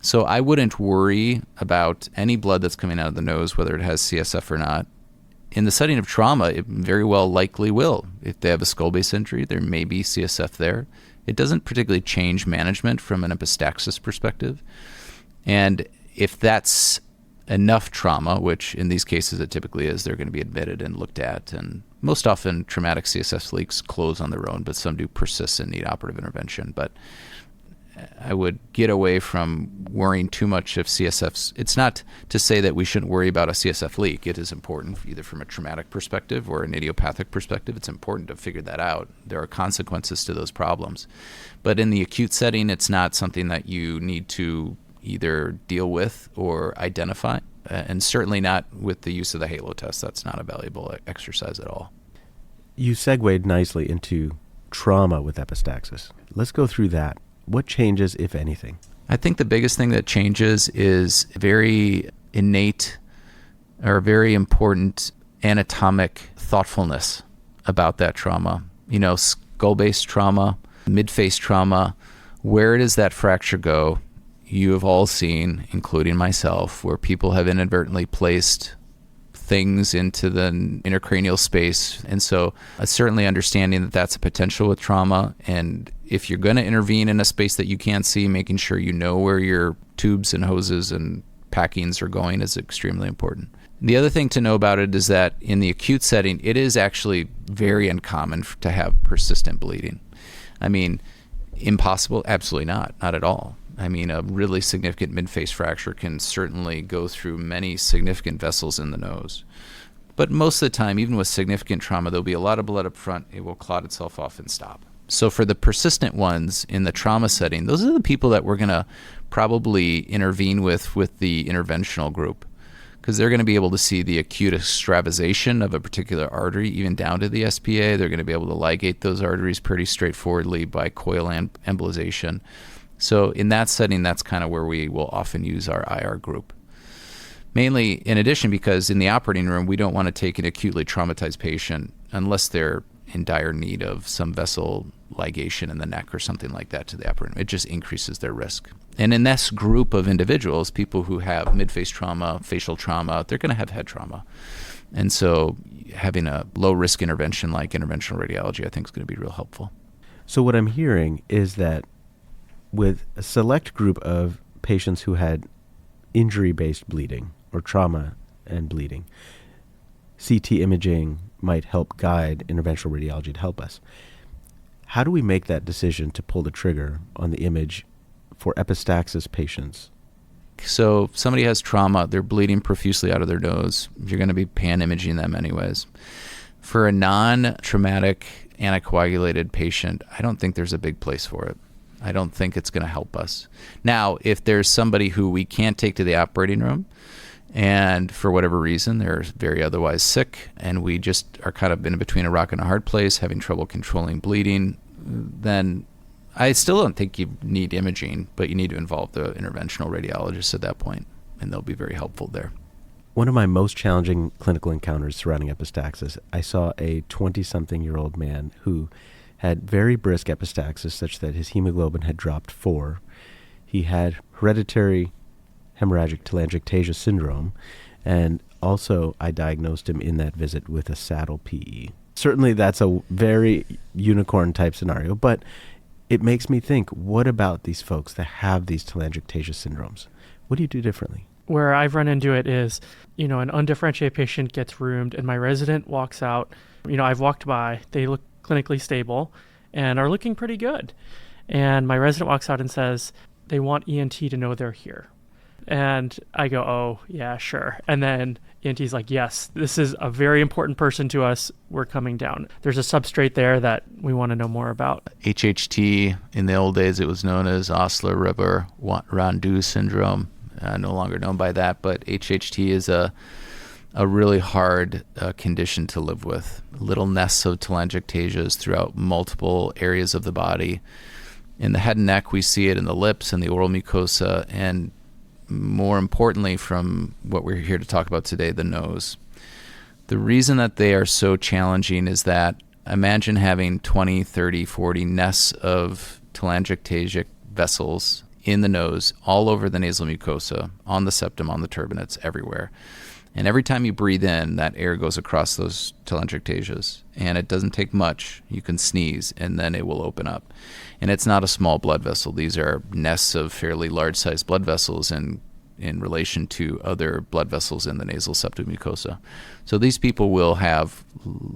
So I wouldn't worry about any blood that's coming out of the nose, whether it has CSF or not. In the setting of trauma, it very well likely will. If they have a skull base injury, there may be CSF there. It doesn't particularly change management from an epistaxis perspective. And if that's enough trauma, which in these cases it typically is, they're going to be admitted and looked at. And most often traumatic CSF leaks close on their own, but some do persist and need operative intervention. But I would get away from worrying too much if CSFs. It's not to say that we shouldn't worry about a CSF leak. It is important, either from a traumatic perspective or an idiopathic perspective. It's important to figure that out. There are consequences to those problems. But in the acute setting, it's not something that you need to either deal with or identify, and certainly not with the use of the halo test. That's not a valuable exercise at all. You segued nicely into trauma with epistaxis. Let's go through that. What changes, if anything? I think the biggest thing that changes is very innate or very important anatomic thoughtfulness about that trauma. Skull-based trauma, mid-face trauma, where does that fracture go? You have all seen, including myself, where people have inadvertently placed things into the intracranial space. And so certainly understanding that that's a potential with trauma. And if you're going to intervene in a space that you can't see, making sure you know where your tubes and hoses and packings are going is extremely important. The other thing to know about it is that in the acute setting, it is actually very uncommon to have persistent bleeding. I mean, impossible? Absolutely not at all. I mean, a really significant mid-face fracture can certainly go through many significant vessels in the nose. But most of the time, even with significant trauma, there'll be a lot of blood up front. It will clot itself off and stop. So for the persistent ones in the trauma setting, those are the people that we're going to probably intervene with the interventional group, because they're going to be able to see the acute extravasation of a particular artery, even down to the SPA. They're going to be able to ligate those arteries pretty straightforwardly by coil embolization. So in that setting, that's kind of where we will often use our IR group. Mainly, in addition, because in the operating room, we don't want to take an acutely traumatized patient unless they're in dire need of some vessel ligation in the neck or something like that to the operating room. It just increases their risk. And in this group of individuals, people who have mid-face trauma, facial trauma, they're going to have head trauma. And so having a low-risk intervention like interventional radiology, I think, is going to be real helpful. So what I'm hearing is that with a select group of patients who had injury-based bleeding or trauma and bleeding, CT imaging might help guide interventional radiology to help us. How do we make that decision to pull the trigger on the image for epistaxis patients? So if somebody has trauma, they're bleeding profusely out of their nose. You're going to be pan imaging them anyways. For a non-traumatic anticoagulated patient, I don't think there's a big place for it. I don't think it's going to help us. Now, if there's somebody who we can't take to the operating room, and for whatever reason they're very otherwise sick, and we just are kind of in between a rock and a hard place, having trouble controlling bleeding, then I still don't think you need imaging, but you need to involve the interventional radiologist at that point, and they'll be very helpful there. One of my most challenging clinical encounters surrounding epistaxis, I saw a 20-something-year-old man who had very brisk epistaxis such that his hemoglobin had dropped 4. He had hereditary hemorrhagic telangiectasia syndrome, and also I diagnosed him in that visit with a saddle PE. Certainly that's a very unicorn-type scenario, but it makes me think, what about these folks that have these telangiectasia syndromes? What do you do differently? Where I've run into it is, an undifferentiated patient gets roomed and my resident walks out. I've walked by, they look clinically stable and are looking pretty good. And my resident walks out and says, they want ENT to know they're here. And I go, oh, yeah, sure. And then ENT's like, yes, this is a very important person to us. We're coming down. There's a substrate there that we want to know more about. HHT, in the old days, it was known as Osler-Weber-Rondeau syndrome. No longer known by that, but HHT is a really hard condition to live with. Little nests of telangiectasias throughout multiple areas of the body. In the head and neck, we see it in the lips and the oral mucosa, and more importantly, from what we're here to talk about today, the nose. The reason that they are so challenging is that imagine having 20, 30, 40 nests of telangiectasic vessels in the nose, all over the nasal mucosa, on the septum, on the turbinates, everywhere. And every time you breathe in, that air goes across those telangiectasias. And it doesn't take much. You can sneeze, and then it will open up. And it's not a small blood vessel. These are nests of fairly large-sized blood vessels in relation to other blood vessels in the nasal septum mucosa. So these people will have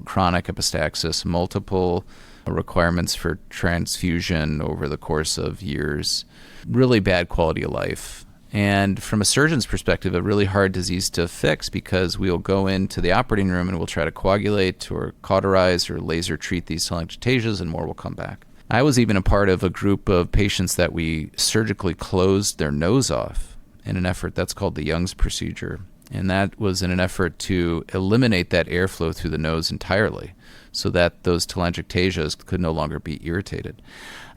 chronic epistaxis, multiple requirements for transfusion over the course of years, really bad quality of life. And from a surgeon's perspective, a really hard disease to fix because we'll go into the operating room and we'll try to coagulate or cauterize or laser treat these telangiectasias and more will come back. I was even a part of a group of patients that we surgically closed their nose off in an effort that's called the Young's procedure. And that was in an effort to eliminate that airflow through the nose entirely so that those telangiectasias could no longer be irritated.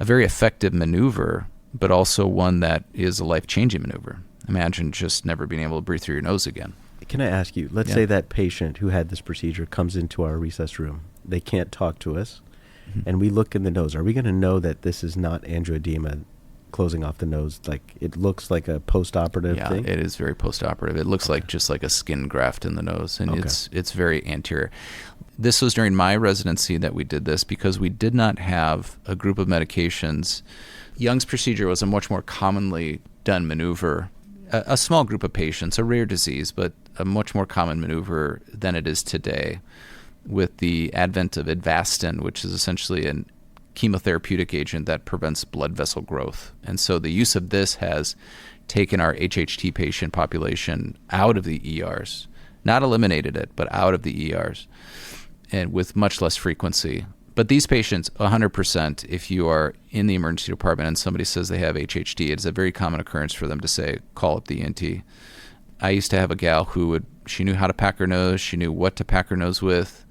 A very effective maneuver, but also one that is a life-changing maneuver. Imagine just never being able to breathe through your nose again. Can I ask you, let's say that patient who had this procedure comes into our recess room. They can't talk to us, and we look in the nose. Are we going to know that this is not angioedema closing off the nose? Like, it looks like a post-operative thing? Yeah, it is very post-operative. It looks like just like a skin graft in the nose, and it's very anterior. This was during my residency that we did this because we did not have a group of medications. Young's procedure was a much more commonly done maneuver. A small group of patients, a rare disease, but a much more common maneuver than it is today with the advent of Avastin, which is essentially a chemotherapeutic agent that prevents blood vessel growth. And so the use of this has taken our HHT patient population out of the ERs, not eliminated it, but out of the ERs, and with much less frequency. But these patients, 100%, if you are in the emergency department and somebody says they have HHT, it is a very common occurrence for them to say, call up the ENT. I used to have a gal who she knew how to pack her nose, she knew what to pack her nose with.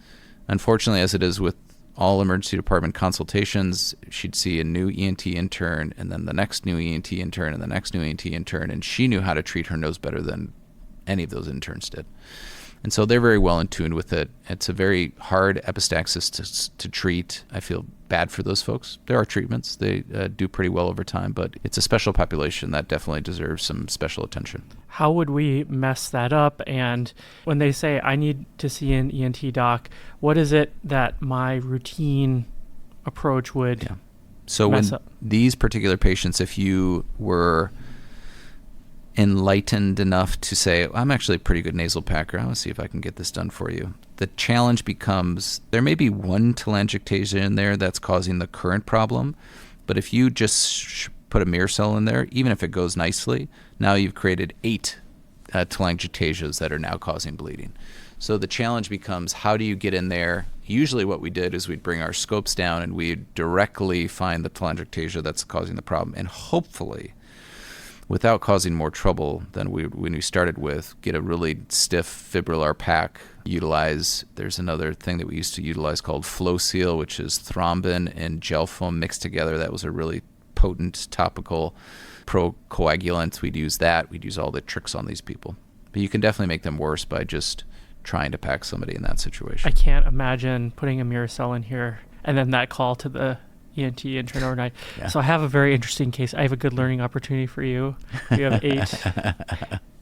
Unfortunately, as it is with all emergency department consultations, she'd see a new ENT intern and then the next new ENT intern and the next new ENT intern, and she knew how to treat her nose better than any of those interns did. And so they're very well in tune with it. It's a very hard epistaxis to treat. I feel bad for those folks. There are treatments. They do pretty well over time, but it's a special population that definitely deserves some special attention. How would we mess that up? And when they say, I need to see an ENT doc, what is it that my routine approach would So mess when up? These particular patients, if you were enlightened enough to say, I'm actually a pretty good nasal packer, I want to see if I can get this done for you. The challenge becomes, there may be one telangiectasia in there that's causing the current problem, but if you just put a mirror cell in there, even if it goes nicely, now you've created 8 telangiectasias that are now causing bleeding. So the challenge becomes, how do you get in there? Usually what we did is we'd bring our scopes down and we'd directly find the telangiectasia that's causing the problem, and hopefully, without causing more trouble than when we started with, get a really stiff fibrillar pack, there's another thing that we used to utilize called Flow Seal, which is thrombin and gel foam mixed together. That was a really potent topical procoagulant. We'd use that. We'd use all the tricks on these people. But you can definitely make them worse by just trying to pack somebody in that situation. I can't imagine putting a mirror cell in here and then that call to the ENT intern overnight. Yeah. So I have a very interesting case. I have a good learning opportunity for you. You have 8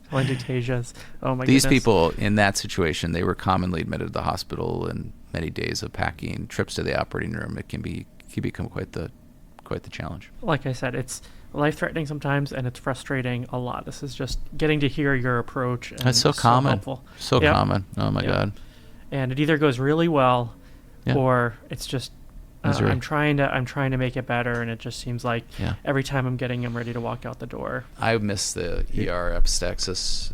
telangiectasias. Oh my goodness. These people in that situation, they were commonly admitted to the hospital, and many days of packing, trips to the operating room. It can become quite the challenge. Like I said, it's life-threatening sometimes, and it's frustrating a lot. This is just getting to hear your approach. And That's so common. Helpful. So Yep. common. Oh my God. And it either goes really well, or it's just I'm trying to make it better, and it just seems like every time I'm ready to walk out the door. I miss the ER epistaxis.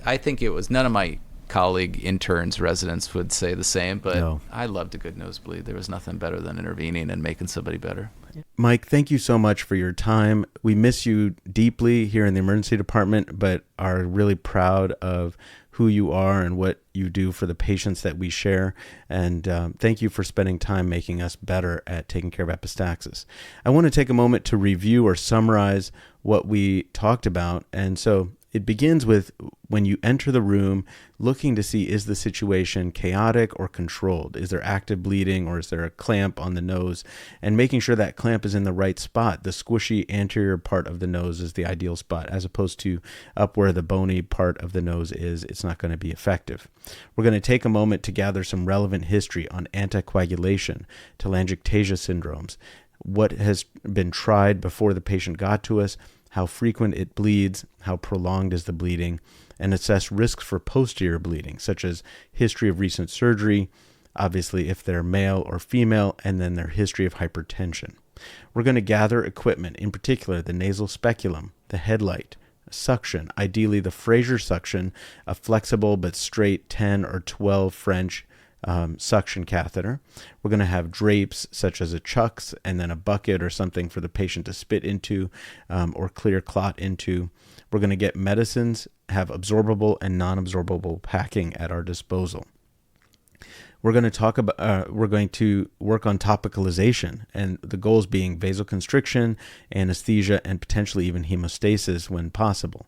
I think it was, none of my colleague interns, residents would say the same, but I loved a good nosebleed. There was nothing better than intervening and making somebody better. Mike, thank you so much for your time. We miss you deeply here in the emergency department, but are really proud of who you are and what you do for the patients that we share. And thank you for spending time making us better at taking care of epistaxis. I want to take a moment to review or summarize what we talked about. And so it begins with when you enter the room, looking to see, is the situation chaotic or controlled? Is there active bleeding, or is there a clamp on the nose? And making sure that clamp is in the right spot. The squishy anterior part of the nose is the ideal spot, as opposed to up where the bony part of the nose is. It's not going to be effective. We're going to take a moment to gather some relevant history on anticoagulation, telangiectasia syndromes, what has been tried before the patient got to us, how frequent it bleeds, how prolonged is the bleeding, and assess risks for posterior bleeding, such as history of recent surgery, obviously if they're male or female, and then their history of hypertension. We're going to gather equipment, in particular the nasal speculum, the headlight, suction, ideally the Fraser suction, a flexible but straight 10 or 12 French suction catheter. We're going to have drapes such as a chucks and then a bucket or something for the patient to spit into or clear clot into. We're going to get medicines, have absorbable and non-absorbable packing at our disposal. We're going to work on topicalization, and the goals being vasoconstriction, anesthesia, and potentially even hemostasis when possible.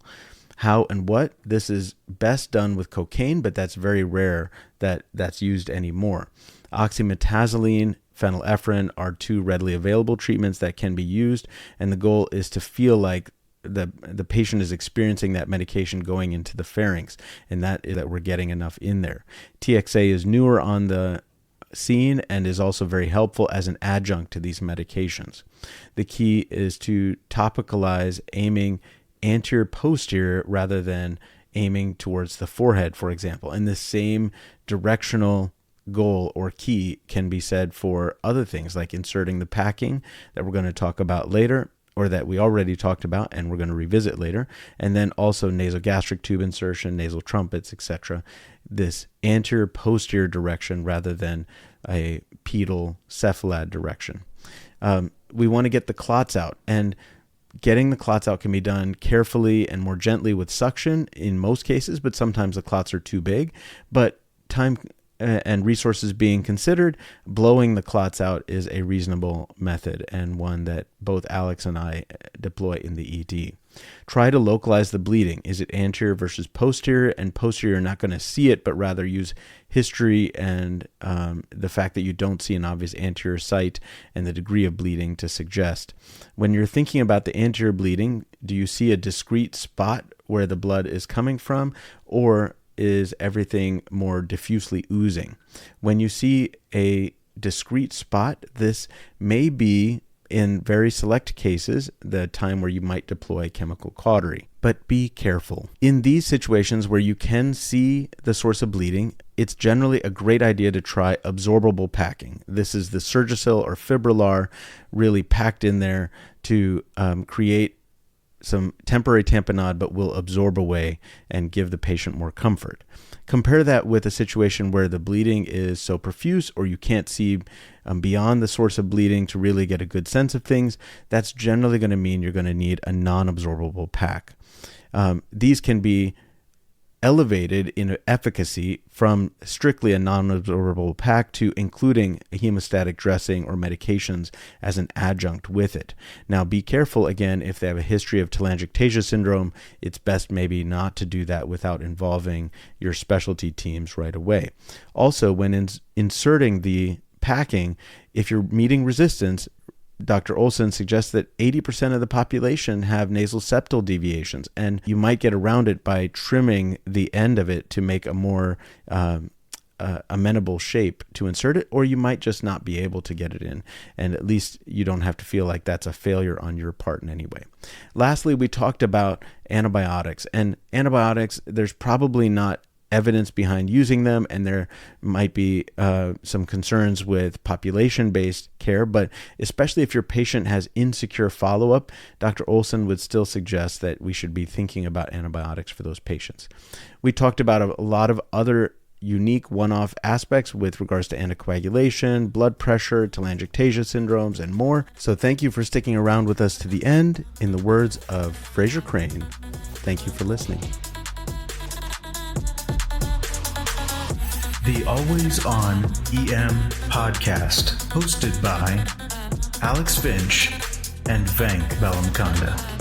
How and what? This is best done with cocaine, but that's very rare that that's used anymore. Oxymetazoline, phenylephrine are two readily available treatments that can be used, and the goal is to feel like the patient is experiencing that medication going into the pharynx, and that we're getting enough in there. TXA is newer on the scene and is also very helpful as an adjunct to these medications. The key is to topicalize, aiming anterior-posterior rather than aiming towards the forehead, for example. And the same directional goal or key can be said for other things like inserting the packing that we're going to talk about later, or that we already talked about and we're going to revisit later, and then also nasogastric tube insertion, nasal trumpets, etc. This anterior-posterior direction rather than a pedal cephalad direction. We want to get the clots out, and getting the clots out can be done carefully and more gently with suction in most cases, but sometimes the clots are too big. But time and resources being considered, blowing the clots out is a reasonable method and one that both Alex and I deploy in the ED. Try to localize the bleeding. Is it anterior versus posterior? And posterior, not going to see it, but rather use history and the fact that you don't see an obvious anterior site and the degree of bleeding to suggest. When you're thinking about the anterior bleeding, do you see a discrete spot where the blood is coming from, or is everything more diffusely oozing? When you see a discrete spot, this may be, in very select cases, the time where you might deploy chemical cautery. But be careful. In these situations where you can see the source of bleeding, it's generally a great idea to try absorbable packing. This is the Surgisil or Fibrillar really packed in there to create some temporary tamponade, but will absorb away and give the patient more comfort. Compare that with a situation where the bleeding is so profuse or you can't see beyond the source of bleeding to really get a good sense of things. That's generally going to mean you're going to need a non-absorbable pack. These can be elevated in efficacy from strictly a non-absorbable pack to including a hemostatic dressing or medications as an adjunct with it. Now, be careful, again, if they have a history of telangiectasia syndrome, it's best maybe not to do that without involving your specialty teams right away. Also, when inserting the packing, if you're meeting resistance, Dr. Olson suggests that 80% of the population have nasal septal deviations, and you might get around it by trimming the end of it to make a more amenable shape to insert it, or you might just not be able to get it in, and at least you don't have to feel like that's a failure on your part in any way. Lastly, we talked about antibiotics, and antibiotics, there's probably not evidence behind using them, and there might be some concerns with population-based care, but especially if your patient has insecure follow-up, Dr. Olson would still suggest that we should be thinking about antibiotics for those patients. We talked about a lot of other unique one-off aspects with regards to anticoagulation, blood pressure, telangiectasia syndromes, and more. So thank you for sticking around with us to the end. In the words of Fraser Crane, thank you for listening. The Always On EM podcast, hosted by Alex Finch and Venk Bellamkonda.